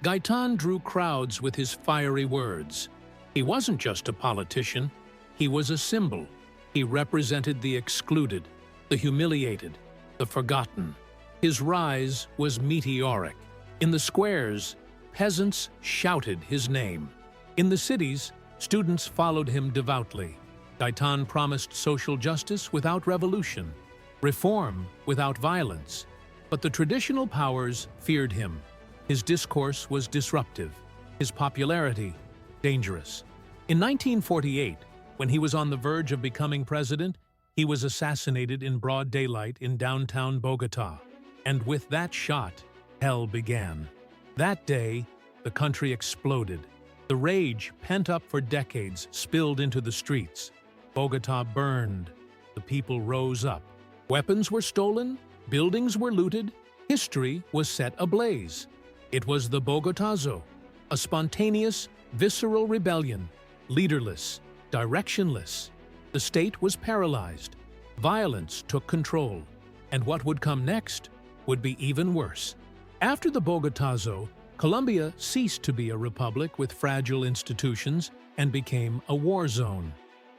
Gaitan drew crowds with his fiery words. He wasn't just a politician, he was a symbol. He represented the excluded, the humiliated, the forgotten. His rise was meteoric. In the squares, peasants shouted his name. In the cities, students followed him devoutly. Gaitan promised social justice without revolution, reform without violence. But the traditional powers feared him. His discourse was disruptive, his popularity dangerous. In 1948, when he was on the verge of becoming president, he was assassinated in broad daylight in downtown Bogota. And with that shot, hell began. That day, the country exploded. The rage, pent up for decades, spilled into the streets. Bogota burned. The people rose up. Weapons were stolen, buildings were looted, history was set ablaze. It was the Bogotazo, a spontaneous, visceral rebellion, leaderless, directionless. The state was paralyzed. Violence took control, and what would come next would be even worse. After the Bogotazo, Colombia ceased to be a republic with fragile institutions and became a war zone.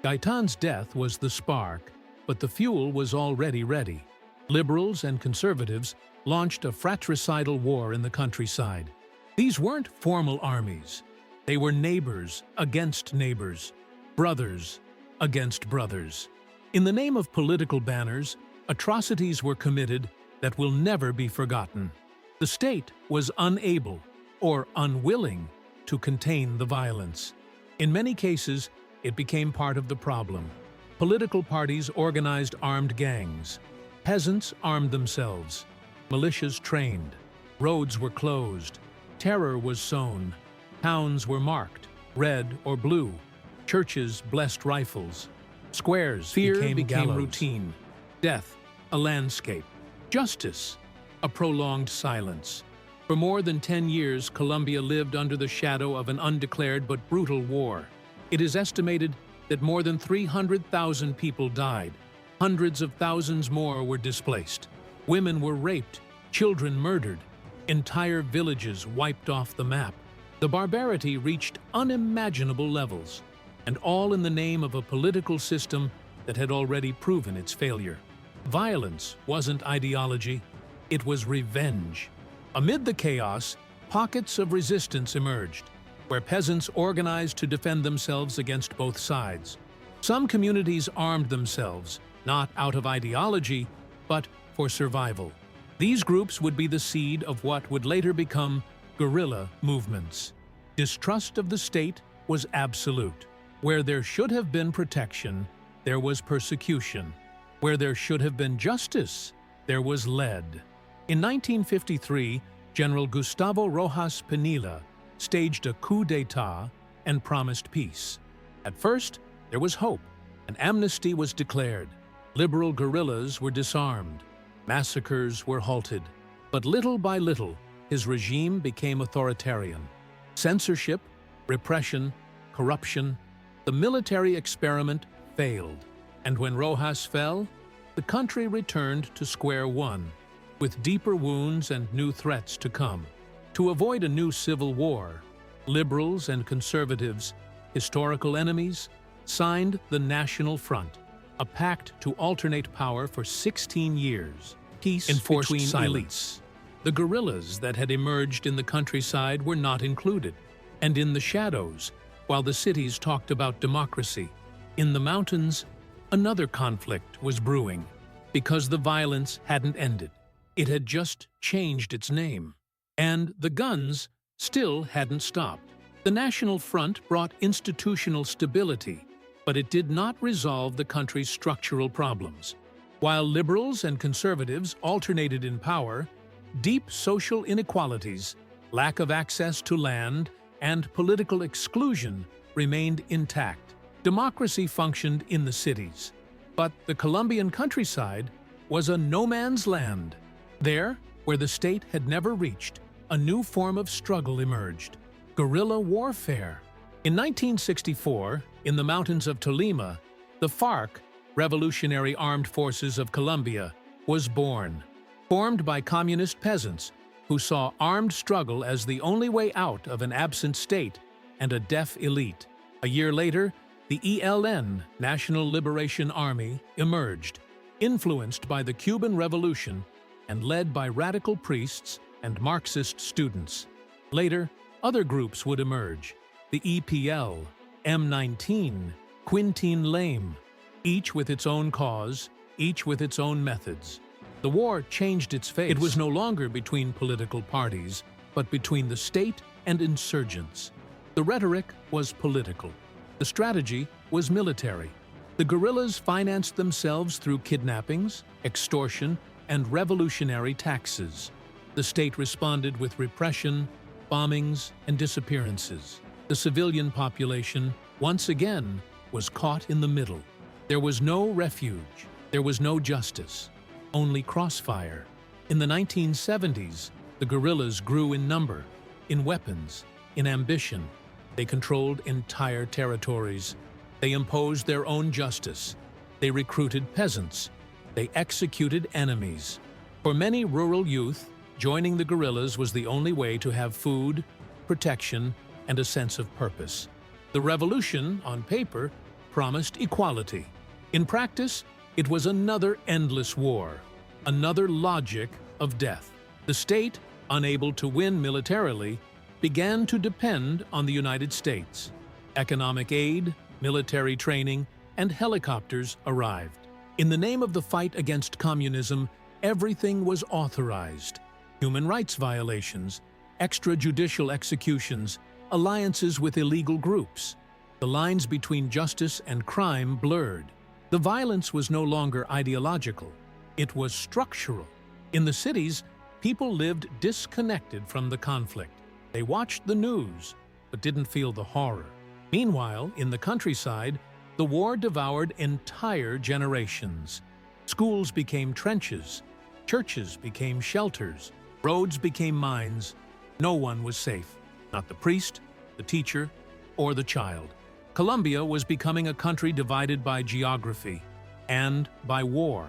Gaitan's death was the spark, but the fuel was already ready. Liberals and conservatives launched a fratricidal war in the countryside. These weren't formal armies. They were neighbors against neighbors, brothers against brothers. In the name of political banners, atrocities were committed that will never be forgotten. The state was unable or unwilling to contain the violence. In many cases, it became part of the problem. Political parties organized armed gangs. Peasants armed themselves. Militias trained. Roads were closed. Terror was sown. Towns were marked, red or blue. Churches blessed rifles. Squares became routine. Death, a landscape. Justice, a prolonged silence. For more than 10 years, Colombia lived under the shadow of an undeclared but brutal war. It is estimated that more than 300,000 people died. Hundreds of thousands more were displaced. Women were raped, children murdered, entire villages wiped off the map. The barbarity reached unimaginable levels, and all in the name of a political system that had already proven its failure. Violence wasn't ideology, it was revenge. Amid the chaos, pockets of resistance emerged, where peasants organized to defend themselves against both sides. Some communities armed themselves, not out of ideology, but for survival. These groups would be the seed of what would later become guerrilla movements. Distrust of the state was absolute. Where there should have been protection, there was persecution. Where there should have been justice, there was lead. In 1953, General Gustavo Rojas Pinilla staged a coup d'etat and promised peace. At first, there was hope. An amnesty was declared. Liberal guerrillas were disarmed. Massacres were halted. But little by little, his regime became authoritarian. Censorship, repression, corruption. The military experiment failed. And when Rojas fell, the country returned to square one, with deeper wounds and new threats to come. To avoid a new civil war, liberals and conservatives, historical enemies, signed the National Front, a pact to alternate power for 16 years. Peace enforced between elites. The guerrillas that had emerged in the countryside were not included, and in the shadows, while the cities talked about democracy. In the mountains, another conflict was brewing, because the violence hadn't ended. It had just changed its name. And the guns still hadn't stopped. The National Front brought institutional stability, but it did not resolve the country's structural problems. While liberals and conservatives alternated in power, deep social inequalities, lack of access to land, and political exclusion remained intact. Democracy functioned in the cities, but the Colombian countryside was a no-man's land. There, where the state had never reached, a new form of struggle emerged: guerrilla warfare. In 1964, in the mountains of Tolima, the FARC, Revolutionary Armed Forces of Colombia, was born, formed by communist peasants who saw armed struggle as the only way out of an absent state and a deaf elite. A year later, the ELN, National Liberation Army, emerged, influenced by the Cuban Revolution and led by radical priests and Marxist students. Later, other groups would emerge: the EPL, M19, Quintin Lame, each with its own cause, each with its own methods. The war changed its face. It was no longer between political parties, but between the state and insurgents. The rhetoric was political. The strategy was military. The guerrillas financed themselves through kidnappings, extortion, and revolutionary taxes. The state responded with repression, bombings, and disappearances. The civilian population, once again, was caught in the middle. There was no refuge. There was no justice. Only crossfire. In the 1970s, the guerrillas grew in number, in weapons, in ambition. They controlled entire territories. They imposed their own justice. They recruited peasants. They executed enemies. For many rural youth, joining the guerrillas was the only way to have food, protection, and a sense of purpose. The revolution, on paper, promised equality. In practice, it was another endless war, another logic of death. The state, unable to win militarily, began to depend on the United States. Economic aid, military training, and helicopters arrived. In the name of the fight against communism, everything was authorized: human rights violations, extrajudicial executions, alliances with illegal groups. The lines between justice and crime blurred. The violence was no longer ideological. It was structural. In the cities, people lived disconnected from the conflict. They watched the news, but didn't feel the horror. Meanwhile, in the countryside, the war devoured entire generations. Schools became trenches. Churches became shelters. Roads became mines. No one was safe. Not the priest, the teacher, or the child. Colombia was becoming a country divided by geography and by war.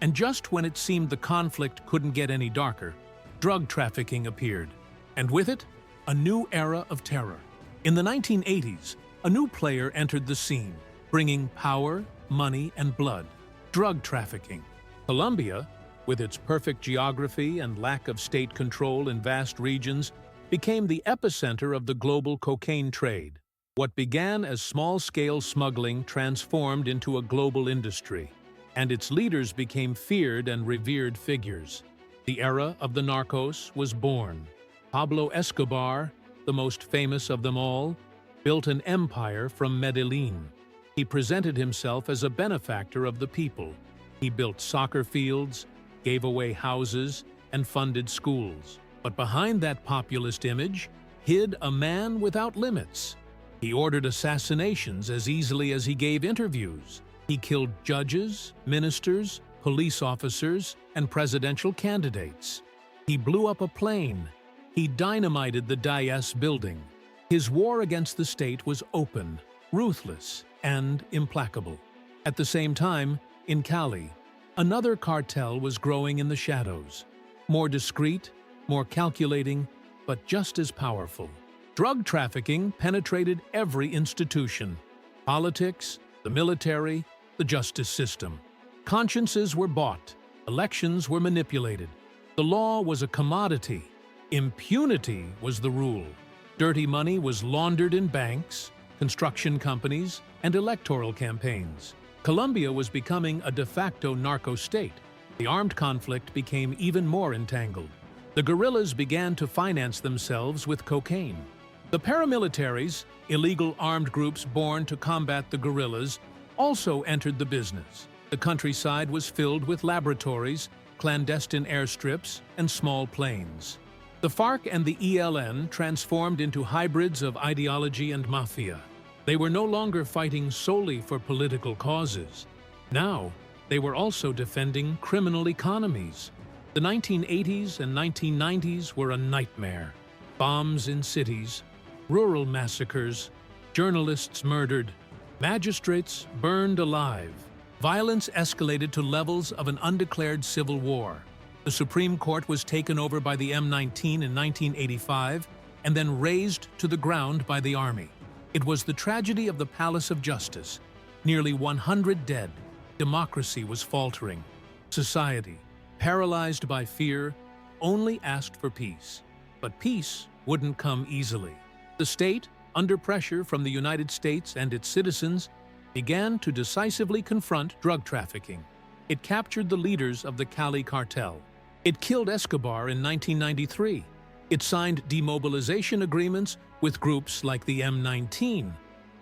And just when it seemed the conflict couldn't get any darker, drug trafficking appeared. And with it, a new era of terror. In the 1980s, a new player entered the scene, bringing power, money, and blood: drug trafficking. Colombia, with its perfect geography and lack of state control in vast regions, became the epicenter of the global cocaine trade. What began as small-scale smuggling transformed into a global industry, and its leaders became feared and revered figures. The era of the narcos was born. Pablo Escobar, the most famous of them all, built an empire from Medellin. He presented himself as a benefactor of the people. He built soccer fields, gave away houses, and funded schools. But behind that populist image hid a man without limits. He ordered assassinations as easily as he gave interviews. He killed judges, ministers, police officers, and presidential candidates. He blew up a plane. He dynamited the Dias building. His war against the state was open, ruthless, and implacable. At the same time, in Cali, another cartel was growing in the shadows. More discreet, more calculating, but just as powerful. Drug trafficking penetrated every institution: politics, the military, the justice system. Consciences were bought, elections were manipulated. The law was a commodity. Impunity was the rule. Dirty money was laundered in banks, construction companies, and electoral campaigns. Colombia was becoming a de facto narco state. The armed conflict became even more entangled. The guerrillas began to finance themselves with cocaine. The paramilitaries, illegal armed groups born to combat the guerrillas, also entered the business. The countryside was filled with laboratories, clandestine airstrips, and small planes. The FARC and the ELN transformed into hybrids of ideology and mafia. They were no longer fighting solely for political causes. Now, they were also defending criminal economies. The 1980s and 1990s were a nightmare. Bombs in cities, rural massacres, journalists murdered, magistrates burned alive. Violence escalated to levels of an undeclared civil war. The Supreme Court was taken over by the M19 in 1985 and then razed to the ground by the army. It was the tragedy of the Palace of Justice. Nearly 100 dead. Democracy was faltering. Society, paralyzed by fear, only asked for peace. But peace wouldn't come easily. The state, under pressure from the United States and its citizens, began to decisively confront drug trafficking. It captured the leaders of the Cali cartel. It killed Escobar in 1993. It signed demobilization agreements with groups like the M19,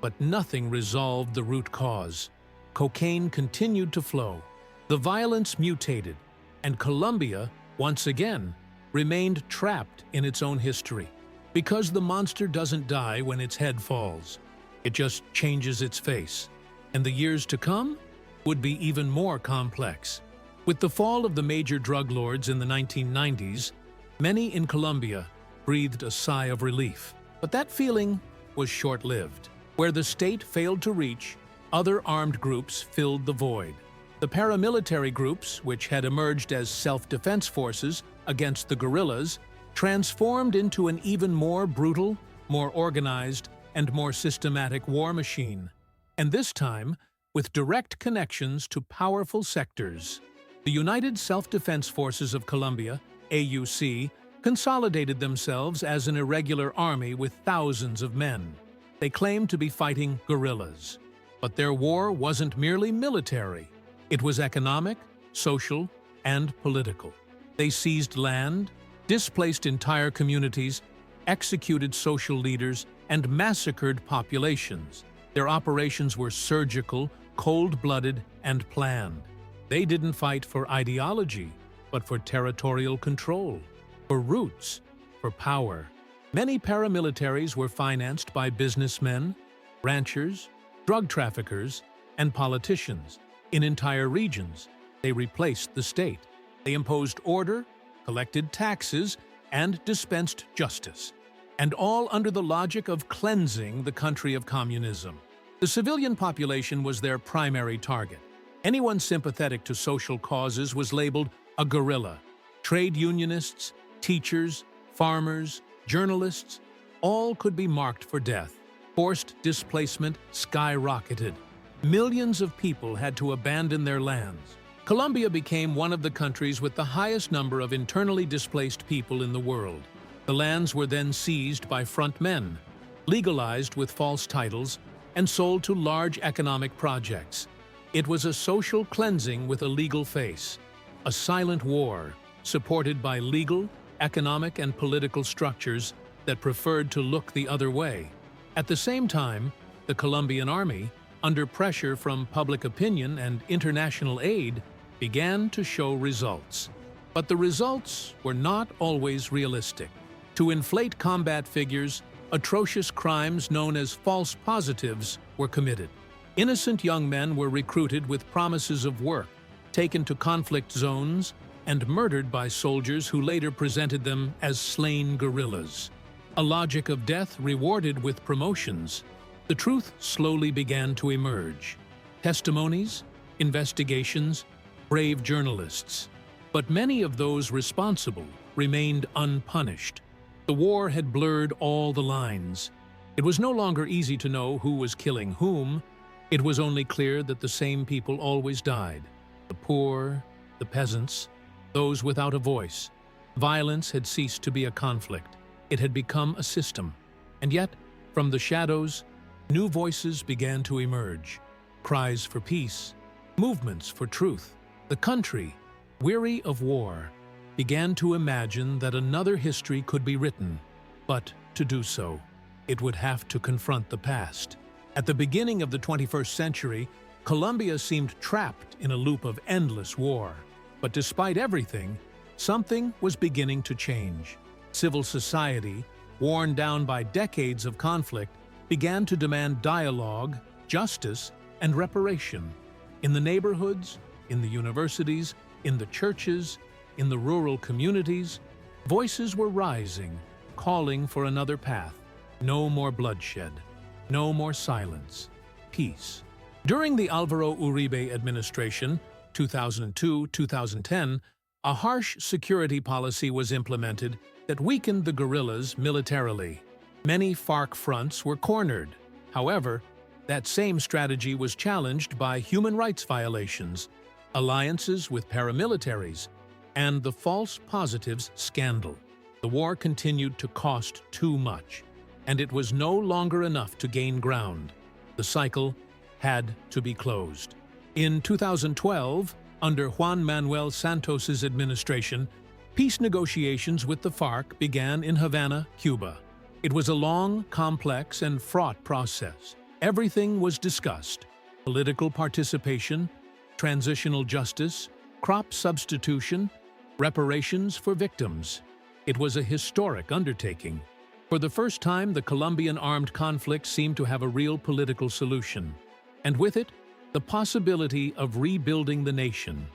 but nothing resolved the root cause. Cocaine continued to flow. The violence mutated, and Colombia, once again, remained trapped in its own history. Because the monster doesn't die when its head falls. It just changes its face. And the years to come would be even more complex. With the fall of the major drug lords in the 1990s, many in Colombia breathed a sigh of relief. But that feeling was short-lived. Where the state failed to reach, other armed groups filled the void. The paramilitary groups, which had emerged as self-defense forces against the guerrillas, transformed into an even more brutal, more organized, and more systematic war machine. And this time, with direct connections to powerful sectors. The United Self-Defense Forces of Colombia, AUC, consolidated themselves as an irregular army with thousands of men. They claimed to be fighting guerrillas. But their war wasn't merely military. It was economic, social, and political. They seized land, displaced entire communities, executed social leaders, and massacred populations. Their operations were surgical, cold-blooded, and planned. They didn't fight for ideology, but for territorial control, for roots, for power. Many paramilitaries were financed by businessmen, ranchers, drug traffickers, and politicians. In entire regions, they replaced the state. They imposed order, collected taxes, and dispensed justice. And all under the logic of cleansing the country of communism. The civilian population was their primary target. Anyone sympathetic to social causes was labeled a guerrilla. Trade unionists, teachers, farmers, journalists, all could be marked for death. Forced displacement skyrocketed. Millions of people had to abandon their lands. Colombia became one of the countries with the highest number of internally displaced people in the world. The lands were then seized by front men, legalized with false titles, and sold to large economic projects. It was a social cleansing with a legal face, a silent war supported by legal, economic, and political structures that preferred to look the other way. At the same time, the Colombian army, under pressure from public opinion and international aid, began to show results. But the results were not always realistic. To inflate combat figures, atrocious crimes known as false positives were committed. Innocent young men were recruited with promises of work, taken to conflict zones, and murdered by soldiers who later presented them as slain guerrillas. A logic of death rewarded with promotions. The truth slowly began to emerge. Testimonies, investigations, brave journalists. But many of those responsible remained unpunished. The war had blurred all the lines. It was no longer easy to know who was killing whom. It was only clear that the same people always died. The poor, the peasants, those without a voice. Violence had ceased to be a conflict. It had become a system. And yet, from the shadows, New voices began to emerge, cries for peace, movements for truth. The country, weary of war, began to imagine that another history could be written, but to do so, it would have to confront the past. At the beginning of the 21st century, Colombia seemed trapped in a loop of endless war. But despite everything, something was beginning to change. Civil society, worn down by decades of conflict, began to demand dialogue, justice, and reparation. In the neighborhoods, in the universities, in the churches, in the rural communities, voices were rising, calling for another path. No more bloodshed, no more silence, peace. During the Alvaro Uribe administration, 2002-2010, a harsh security policy was implemented that weakened the guerrillas militarily. Many FARC fronts were cornered. However, that same strategy was challenged by human rights violations, alliances with paramilitaries, and the false positives scandal. The war continued to cost too much, and it was no longer enough to gain ground. The cycle had to be closed. In 2012, under Juan Manuel Santos's administration, peace negotiations with the FARC began in Havana, Cuba. It was a long, complex, and fraught process. Everything was discussed: political participation, transitional justice, crop substitution, reparations for victims. It was a historic undertaking. For the first time, the Colombian armed conflict seemed to have a real political solution, and with it, the possibility of rebuilding the nation.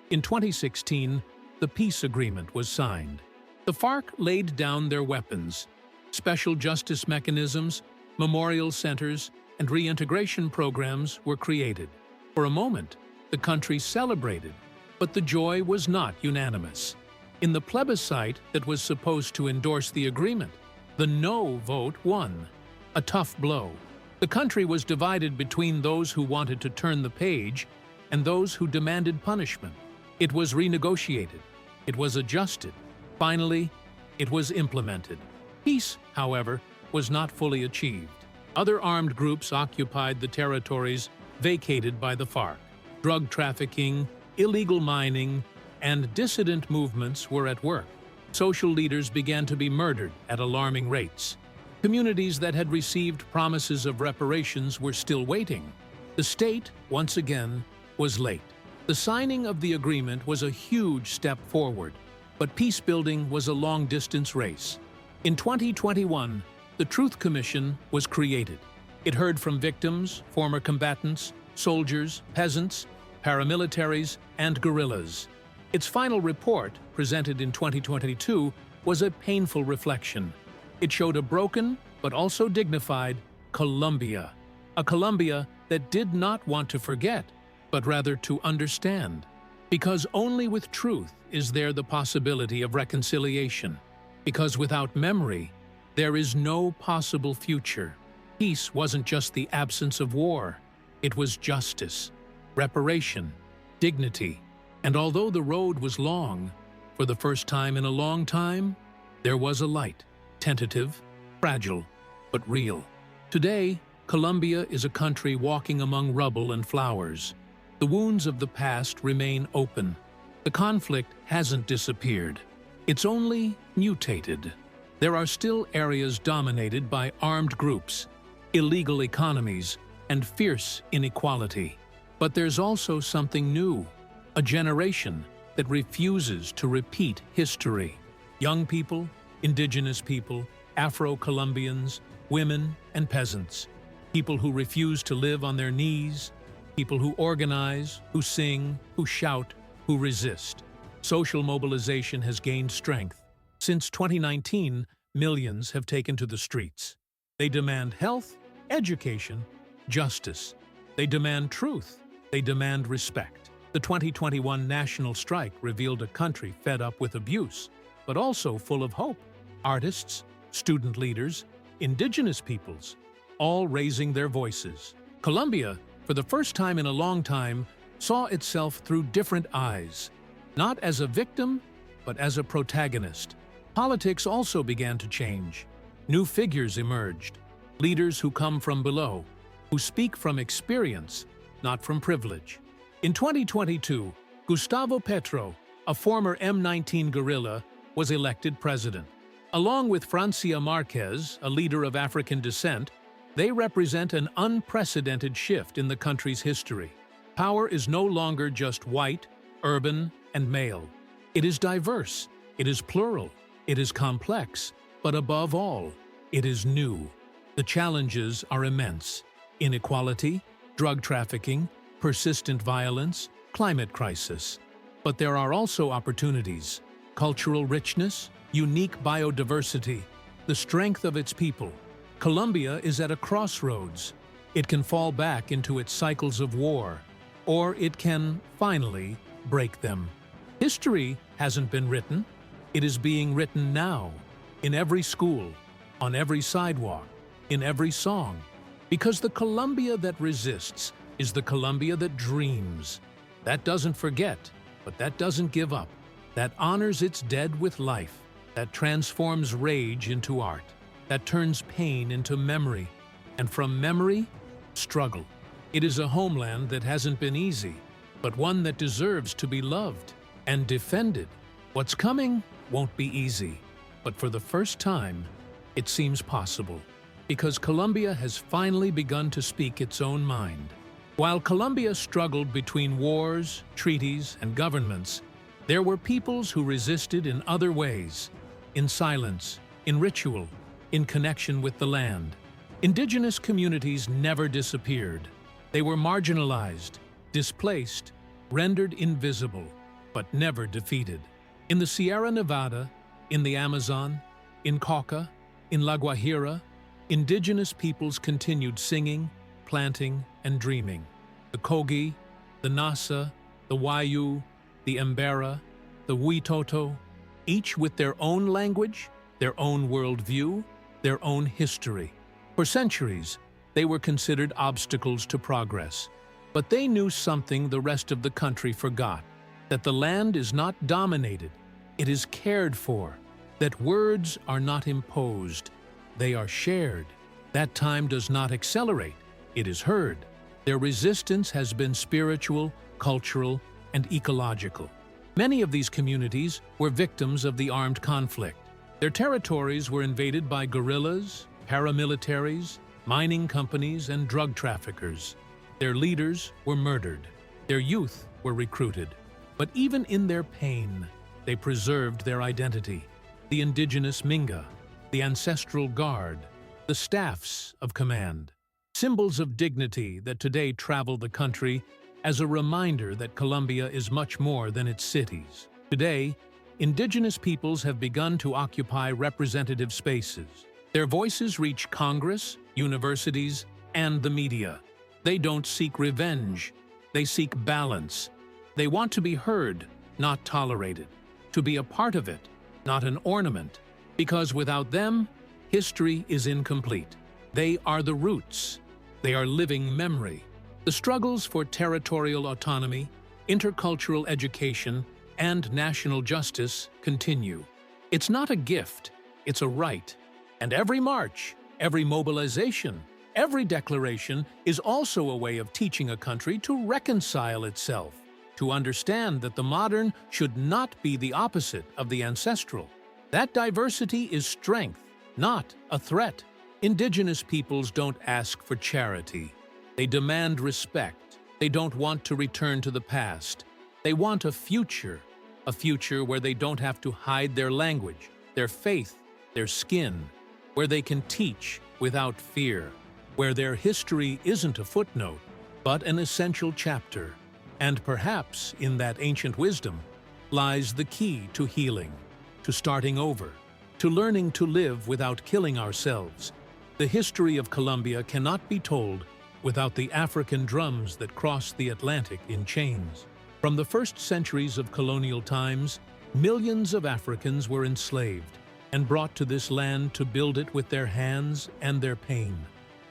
In 2016, the peace agreement was signed. The FARC laid down their weapons. Special justice mechanisms, memorial centers, and reintegration programs were created. For a moment, the country celebrated, but the joy was not unanimous. In the plebiscite that was supposed to endorse the agreement, the no vote won. A tough blow. The country was divided between those who wanted to turn the page and those who demanded punishment. It was renegotiated. It was adjusted. Finally, it was implemented. Peace, however, was not fully achieved. Other armed groups occupied the territories vacated by the FARC. Drug trafficking, illegal mining, and dissident movements were at work. Social leaders began to be murdered at alarming rates. Communities that had received promises of reparations were still waiting. The state, once again, was late. The signing of the agreement was a huge step forward, but peace-building was a long-distance race. In 2021, the Truth Commission was created. It heard from victims, former combatants, soldiers, peasants, paramilitaries, and guerrillas. Its final report, presented in 2022, was a painful reflection. It showed a broken, but also dignified, Colombia. A Colombia that did not want to forget, but rather to understand. Because only with truth is there the possibility of reconciliation. Because without memory, there is no possible future. Peace wasn't just the absence of war. It was justice, reparation, dignity. And although the road was long, for the first time in a long time, there was a light. Tentative, fragile, but real. Today, Colombia is a country walking among rubble and flowers. The wounds of the past remain open. The conflict hasn't disappeared. It's only mutated. There are still areas dominated by armed groups, illegal economies, and fierce inequality. But there's also something new, a generation that refuses to repeat history. Young people, indigenous people, Afro-Colombians, women, and peasants. People who refuse to live on their knees. People who organize, who sing, who shout, who resist. Social mobilization has gained strength. Since 2019, millions have taken to the streets. They demand health, education, justice. They demand truth. They demand respect. The 2021 national strike revealed a country fed up with abuse, but also full of hope. Artists, student leaders, indigenous peoples, all raising their voices. Colombia, for the first time in a long time, saw itself through different eyes, not as a victim, but as a protagonist. Politics also began to change. New figures emerged. leaders who come from below, who speak from experience, not from privilege. In 2022, Gustavo Petro, a former M19 guerrilla, was elected president. Along with Francia Marquez, a leader of African descent, they represent an unprecedented shift in the country's history. Power is no longer just white, urban, and male. It is diverse, it is plural, it is complex, but above all, it is new. The challenges are immense: inequality, drug trafficking, persistent violence, climate crisis. But there are also opportunities: cultural richness, unique biodiversity, the strength of its people. Colombia is at a crossroads. It can fall back into its cycles of war, or it can, finally, break them. History hasn't been written. It is being written now, in every school, on every sidewalk, in every song. Because the Colombia that resists is the Colombia that dreams, that doesn't forget, but that doesn't give up, that honors its dead with life, that transforms rage into art, that turns pain into memory, and from memory, struggle. It is a homeland that hasn't been easy, but one that deserves to be loved and defended. What's coming won't be easy, but for the first time, it seems possible, because Colombia has finally begun to speak its own mind. While Colombia struggled between wars, treaties, and governments, there were peoples who resisted in other ways, in silence, in ritual, in connection with the land. Indigenous communities never disappeared. They were marginalized, displaced, rendered invisible, but never defeated. In the Sierra Nevada, in the Amazon, in Cauca, in La Guajira, indigenous peoples continued singing, planting, and dreaming. The Kogi, the Nasa, the Wayu, the Embera, the Huitoto, each with their own language, their own worldview, their own history. For centuries, they were considered obstacles to progress. But they knew something the rest of the country forgot: that the land is not dominated, it is cared for, that words are not imposed, they are shared. That time does not accelerate, it is heard. Their resistance has been spiritual, cultural, and ecological. Many of these communities were victims of the armed conflict. Their territories were invaded by guerrillas, paramilitaries, mining companies, and drug traffickers. Their leaders were murdered. Their youth were recruited. But even in their pain, they preserved their identity. The indigenous Minga, the ancestral guard, the staffs of command. Symbols of dignity that today travel the country as a reminder that Colombia is much more than its cities. Today, indigenous peoples have begun to occupy representative spaces. Their voices reach Congress, universities, and the media. They don't seek revenge. They seek balance. They want to be heard, not tolerated. To be a part of it, not an ornament. Because without them, history is incomplete. They are the roots. They are living memory. The struggles for territorial autonomy, intercultural education, and national justice continue. It's not a gift, it's a right. And every march, every mobilization, every declaration is also a way of teaching a country to reconcile itself, to understand that the modern should not be the opposite of the ancestral. That diversity is strength, not a threat. Indigenous peoples don't ask for charity. They demand respect. They don't want to return to the past. They want a future where they don't have to hide their language, their faith, their skin, where they can teach without fear, where their history isn't a footnote, but an essential chapter. And perhaps in that ancient wisdom lies the key to healing, to starting over, to learning to live without killing ourselves. The history of Colombia cannot be told without the African drums that crossed the Atlantic in chains. From the first centuries of colonial times, millions of Africans were enslaved and brought to this land to build it with their hands and their pain,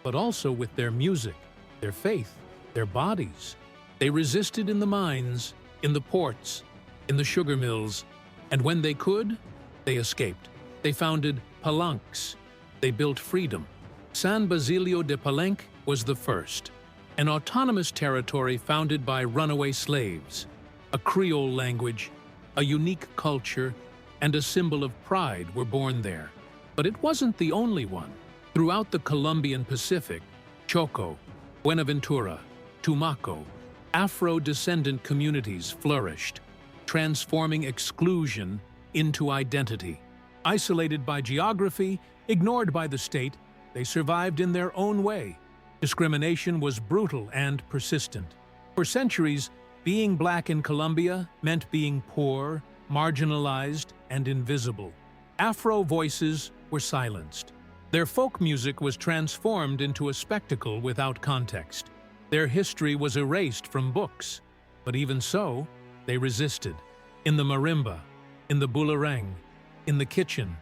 but also with their music, their faith, their bodies. They resisted in the mines, in the ports, in the sugar mills, and when they could, they escaped. They founded palanques. They built freedom. San Basilio de Palenque was the first, an autonomous territory founded by runaway slaves, a Creole language, a unique culture, and a symbol of pride were born there. But it wasn't the only one. Throughout the Colombian Pacific, Choco, Buenaventura, Tumaco, Afro-descendant communities flourished, transforming exclusion into identity. Isolated by geography, ignored by the state, they survived in their own way. Discrimination was brutal and persistent. For centuries, being black in Colombia meant being poor, marginalized, and invisible. Afro voices were silenced. Their folk music was transformed into a spectacle without context. Their history was erased from books. But even so, they resisted. In the marimba, in the bulareng, in the kitchen,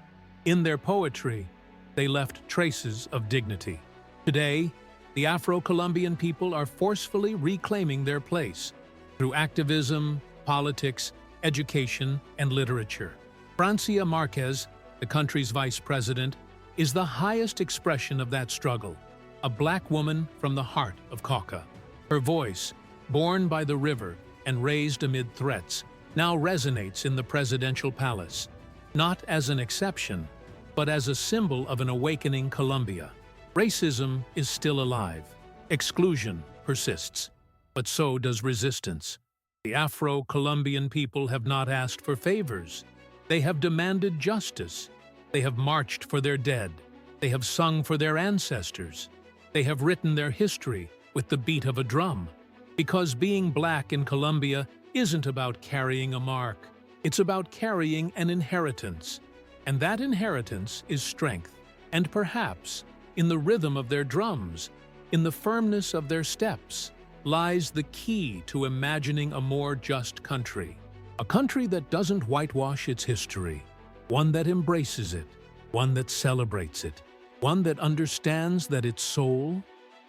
in their poetry, they left traces of dignity. Today, the Afro-Colombian people are forcefully reclaiming their place through activism, politics, education, and literature. Francia Marquez, the country's vice president, is the highest expression of that struggle, a black woman from the heart of Cauca. Her voice, born by the river and raised amid threats, now resonates in the presidential palace, not as an exception, but as a symbol of an awakening Colombia. Racism is still alive. Exclusion persists, but so does resistance. The Afro-Colombian people have not asked for favors. They have demanded justice. They have marched for their dead. They have sung for their ancestors. They have written their history with the beat of a drum. Because being black in Colombia isn't about carrying a mark. It's about carrying an inheritance. And that inheritance is strength. And perhaps, in the rhythm of their drums, in the firmness of their steps, lies the key to imagining a more just country. A country that doesn't whitewash its history. One that embraces it. One that celebrates it. One that understands that its soul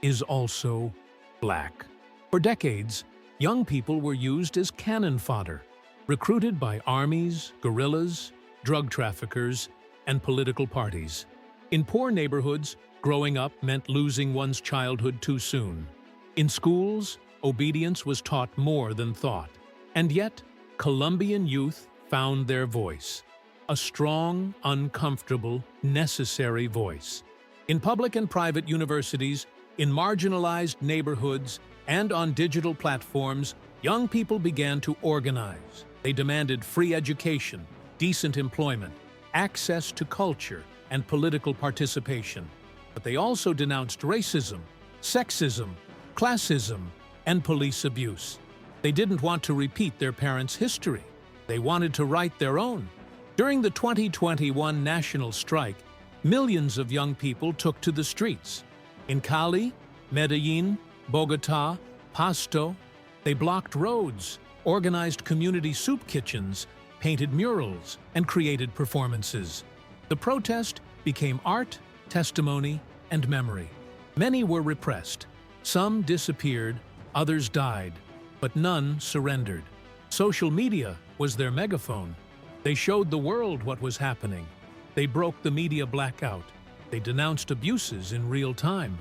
is also black. For decades, young people were used as cannon fodder, recruited by armies, guerrillas, drug traffickers, and political parties. In poor neighborhoods, growing up meant losing one's childhood too soon. In schools, obedience was taught more than thought. And yet, Colombian youth found their voice. A strong, uncomfortable, necessary voice. In public and private universities, in marginalized neighborhoods, and on digital platforms, young people began to organize. They demanded free education, decent employment, access to culture, and political participation. But they also denounced racism, sexism, classism, and police abuse. They didn't want to repeat their parents' history. They wanted to write their own. During the 2021 national strike, millions of young people took to the streets. In Cali, Medellin, Bogota, Pasto, they blocked roads, organized community soup kitchens, painted murals, and created performances. The protest became art, testimony, and memory. Many were repressed. Some disappeared, others died, but none surrendered. Social media was their megaphone. They showed the world what was happening. They broke the media blackout. They denounced abuses in real time.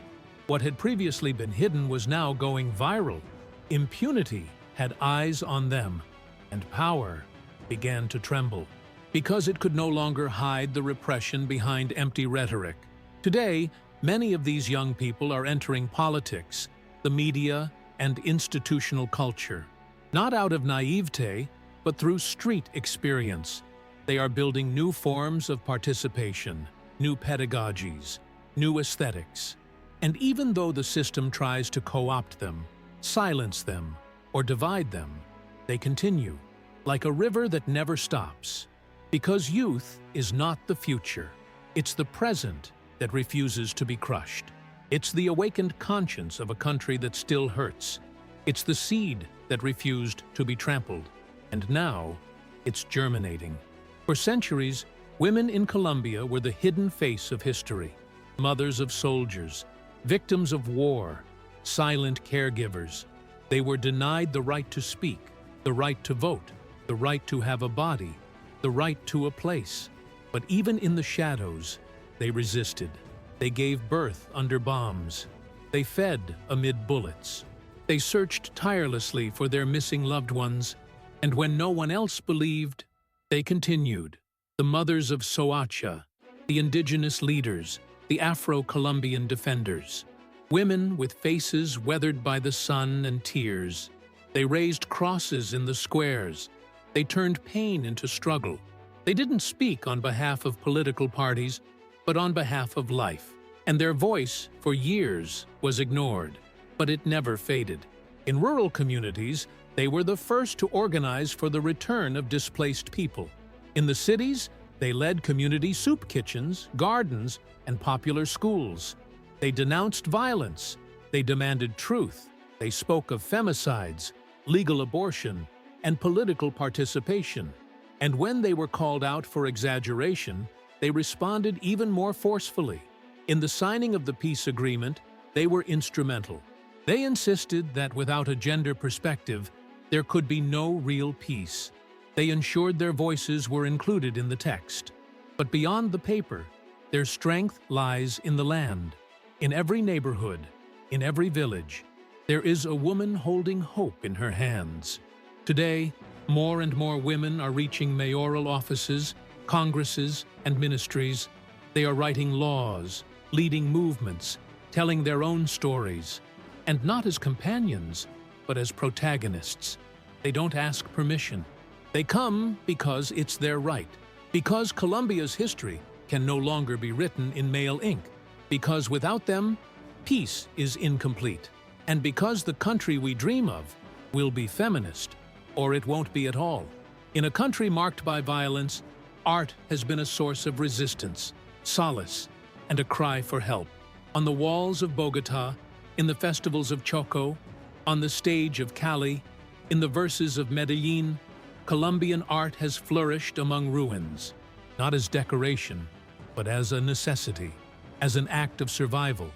What had previously been hidden was now going viral. Impunity had eyes on them, and power began to tremble, because it could no longer hide the repression behind empty rhetoric. Today, many of these young people are entering politics, the media, and institutional culture. Not out of naivete, but through street experience. They are building new forms of participation, new pedagogies, new aesthetics. And even though the system tries to co-opt them, silence them, or divide them, they continue, like a river that never stops. Because youth is not the future. It's the present that refuses to be crushed. It's the awakened conscience of a country that still hurts. It's the seed that refused to be trampled. And now, it's germinating. For centuries, women in Colombia were the hidden face of history. Mothers of soldiers, victims of war, silent caregivers. They were denied the right to speak, the right to vote, the right to have a body, the right to a place. But even in the shadows, they resisted. They gave birth under bombs. They fed amid bullets. They searched tirelessly for their missing loved ones, and when no one else believed, they continued. The mothers of Soacha, the indigenous leaders, the Afro-Colombian defenders. Women with faces weathered by the sun and tears. They raised crosses in the squares. They turned pain into struggle. They didn't speak on behalf of political parties, but on behalf of life. And their voice, for years, was ignored. But it never faded. In rural communities, they were the first to organize for the return of displaced people. In the cities, they led community soup kitchens, gardens, and popular schools. They denounced violence. They demanded truth. They spoke of femicides, legal abortion, and political participation. And when they were called out for exaggeration, they responded even more forcefully. In the signing of the peace agreement, they were instrumental. They insisted that without a gender perspective, there could be no real peace. They ensured their voices were included in the text. But beyond the paper, their strength lies in the land. In every neighborhood, in every village, there is a woman holding hope in her hands. Today, more and more women are reaching mayoral offices, congresses, and ministries. They are writing laws, leading movements, telling their own stories, and not as companions, but as protagonists. They don't ask permission. They come because it's their right, because Colombia's history can no longer be written in male ink, because without them, peace is incomplete, and because the country we dream of will be feminist, or it won't be at all. In a country marked by violence, art has been a source of resistance, solace, and a cry for help. On the walls of Bogotá, in the festivals of Choco, on the stage of Cali, in the verses of Medellin, Colombian art has flourished among ruins, not as decoration, but as a necessity, as an act of survival,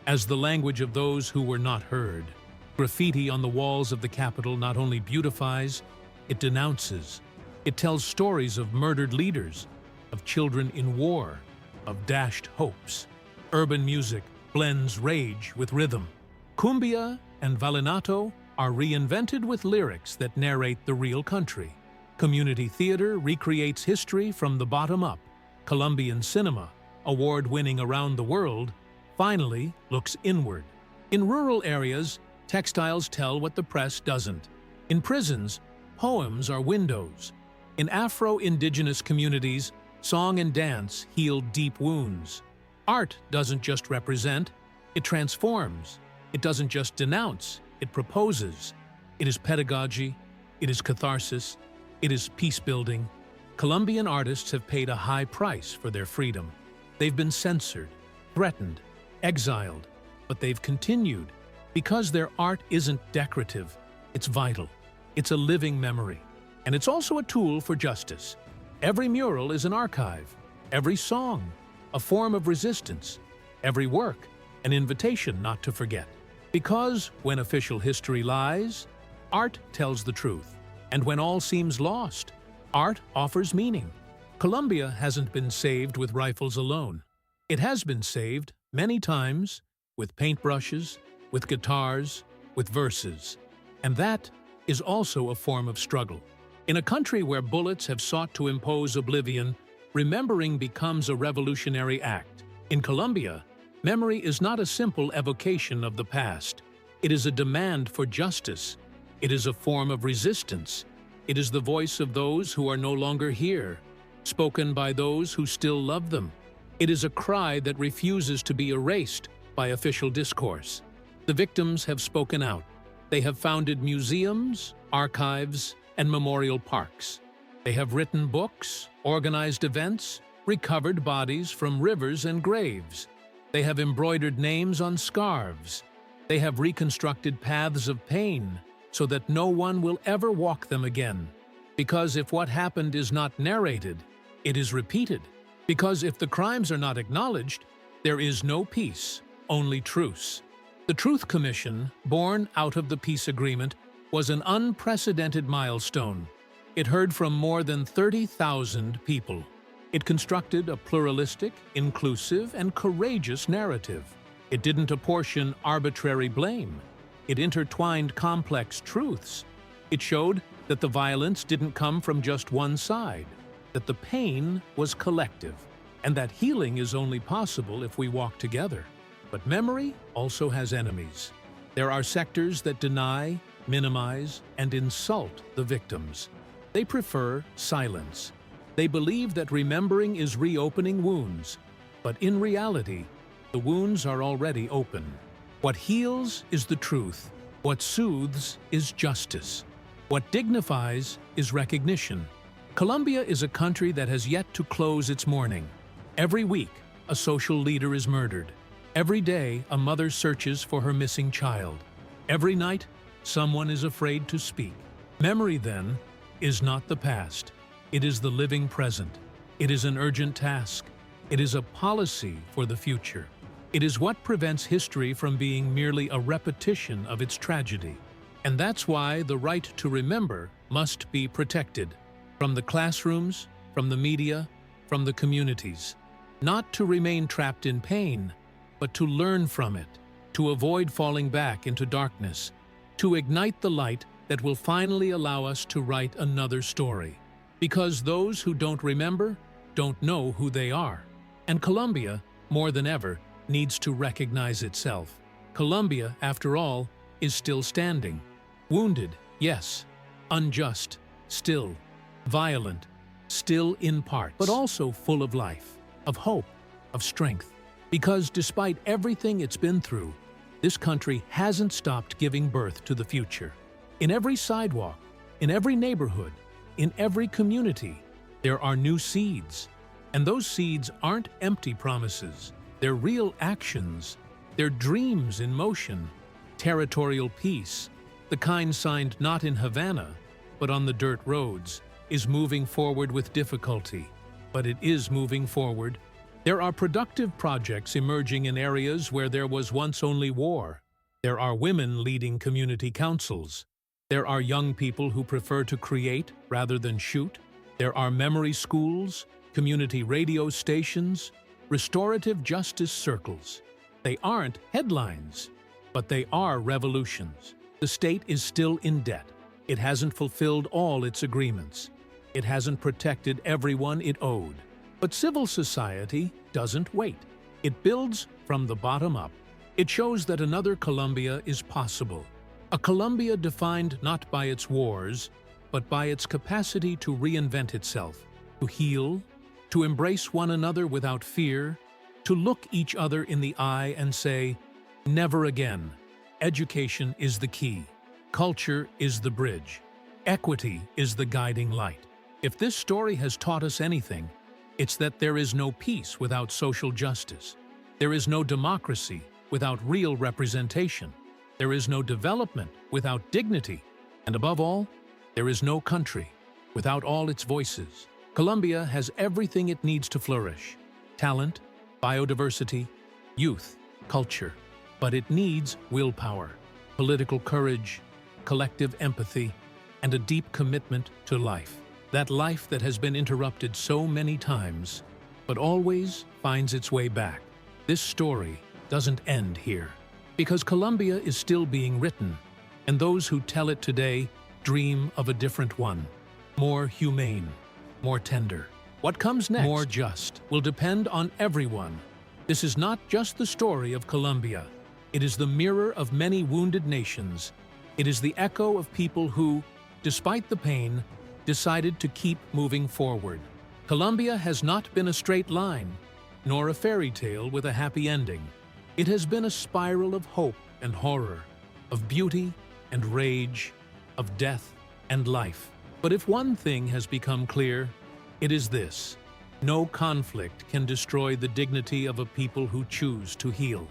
as the language of those who were not heard. Graffiti on the walls of the capital not only beautifies, it denounces. It tells stories of murdered leaders, of children in war, of dashed hopes. Urban music blends rage with rhythm. Cumbia and vallenato are reinvented with lyrics that narrate the real country. Community theater recreates history from the bottom up. Colombian cinema, award-winning around the world, finally looks inward. In rural areas, textiles tell what the press doesn't. In prisons, poems are windows. In Afro-Indigenous communities, song and dance heal deep wounds. Art doesn't just represent, it transforms. It doesn't just denounce, it proposes. It is pedagogy, it is catharsis, it is peace-building. Colombian artists have paid a high price for their freedom. They've been censored, threatened, exiled, but they've continued because their art isn't decorative, it's vital. It's a living memory, and it's also a tool for justice. Every mural is an archive, every song, a form of resistance, every work, an invitation not to forget. Because when official history lies, art tells the truth. And when all seems lost, art offers meaning. Colombia hasn't been saved with rifles alone. It has been saved many times with paintbrushes, with guitars, with verses. And that is also a form of struggle. In a country where bullets have sought to impose oblivion, remembering becomes a revolutionary act. In Colombia, memory is not a simple evocation of the past. It is a demand for justice. It is a form of resistance. It is the voice of those who are no longer here, spoken by those who still love them. It is a cry that refuses to be erased by official discourse. The victims have spoken out. They have founded museums, archives, and memorial parks. They have written books, organized events, recovered bodies from rivers and graves. They have embroidered names on scarves. They have reconstructed paths of pain so that no one will ever walk them again. Because if what happened is not narrated, it is repeated. Because if the crimes are not acknowledged, there is no peace, only truce. The Truth Commission, born out of the peace agreement, was an unprecedented milestone. It heard from more than 30,000 people. It constructed a pluralistic, inclusive, and courageous narrative. It didn't apportion arbitrary blame. It intertwined complex truths. It showed that the violence didn't come from just one side, that the pain was collective, and that healing is only possible if we walk together. But memory also has enemies. There are sectors that deny, minimize, and insult the victims. They prefer silence. They believe that remembering is reopening wounds, but in reality, the wounds are already open. What heals is the truth. What soothes is justice. What dignifies is recognition. Colombia is a country that has yet to close its mourning. Every week, a social leader is murdered. Every day, a mother searches for her missing child. Every night, someone is afraid to speak. Memory, then, is not the past. It is the living present. It is an urgent task. It is a policy for the future. It is what prevents history from being merely a repetition of its tragedy. And that's why the right to remember must be protected. From the classrooms, from the media, from the communities. Not to remain trapped in pain, but to learn from it, to avoid falling back into darkness, to ignite the light that will finally allow us to write another story. Because those who don't remember don't know who they are. And Colombia, more than ever, needs to recognize itself. Colombia, after all, is still standing. Wounded, yes. Unjust, still. Violent, still in parts. But also full of life, of hope, of strength. Because despite everything it's been through, this country hasn't stopped giving birth to the future. In every sidewalk, in every neighborhood, in every community, there are new seeds. And those seeds aren't empty promises. They're real actions. They're dreams in motion. Territorial peace, the kind signed not in Havana, but on the dirt roads, is moving forward with difficulty. But it is moving forward. There are productive projects emerging in areas where there was once only war. There are women leading community councils. There are young people who prefer to create rather than shoot. There are memory schools, community radio stations, restorative justice circles. They aren't headlines, but they are revolutions. The state is still in debt. It hasn't fulfilled all its agreements. It hasn't protected everyone it owed. But civil society doesn't wait. It builds from the bottom up. It shows that another Colombia is possible. A Colombia defined not by its wars, but by its capacity to reinvent itself, to heal, to embrace one another without fear, to look each other in the eye and say, never again. Education is the key. Culture is the bridge. Equity is the guiding light. If this story has taught us anything, it's that there is no peace without social justice. There is no democracy without real representation. There is no development without dignity. And above all, there is no country without all its voices. Colombia has everything it needs to flourish: talent, biodiversity, youth, culture. But it needs willpower, political courage, collective empathy, and a deep commitment to life. That life that has been interrupted so many times, but always finds its way back. This story doesn't end here, because Colombia is still being written, and those who tell it today dream of a different one, more humane, more tender. What comes next, more just, will depend on everyone. This is not just the story of Colombia. It is the mirror of many wounded nations. It is the echo of people who, despite the pain, decided to keep moving forward. Colombia has not been a straight line, nor a fairy tale with a happy ending. It has been a spiral of hope and horror, of beauty and rage, of death and life. But if one thing has become clear, it is this: no conflict can destroy the dignity of a people who choose to heal.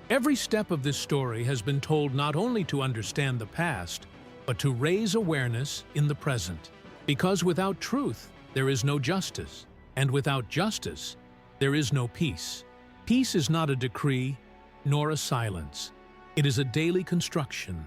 Every step of this story has been told not only to understand the past, but to raise awareness in the present. Because without truth, there is no justice, and without justice, there is no peace. Peace is not a decree, nor a silence. It is a daily construction.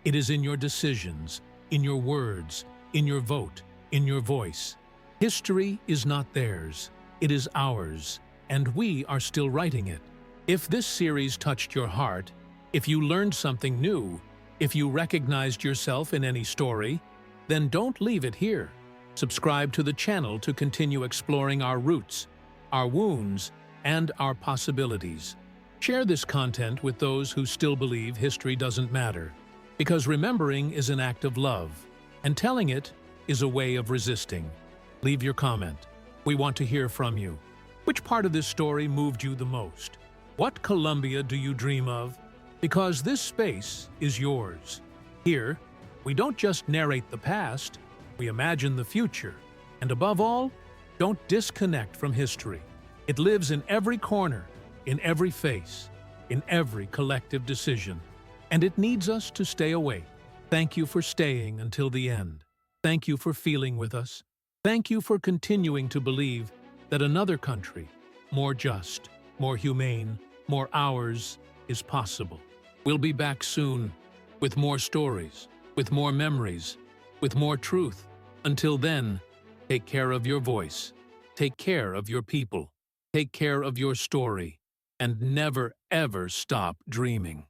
It is in your decisions, in your words, in your vote, in your voice. History is not theirs. It is ours, and we are still writing it. If this series touched your heart, if you learned something new, if you recognized yourself in any story, then don't leave it here. Subscribe to the channel to continue exploring our roots, our wounds, and our possibilities. Share this content with those who still believe history doesn't matter, because remembering is an act of love, and telling it is a way of resisting. Leave your comment. We want to hear from you. Which part of this story moved you the most? What Colombia do you dream of? Because this space is yours. Here, we don't just narrate the past, we imagine the future. And above all, don't disconnect from history. It lives in every corner, in every face, in every collective decision. And it needs us to stay awake. Thank you for staying until the end. Thank you for feeling with us. Thank you for continuing to believe that another country, more just, more humane, more ours, is possible. We'll be back soon, with more stories, with more memories, with more truth. Until then, take care of your voice, take care of your people, take care of your story, and never ever stop dreaming.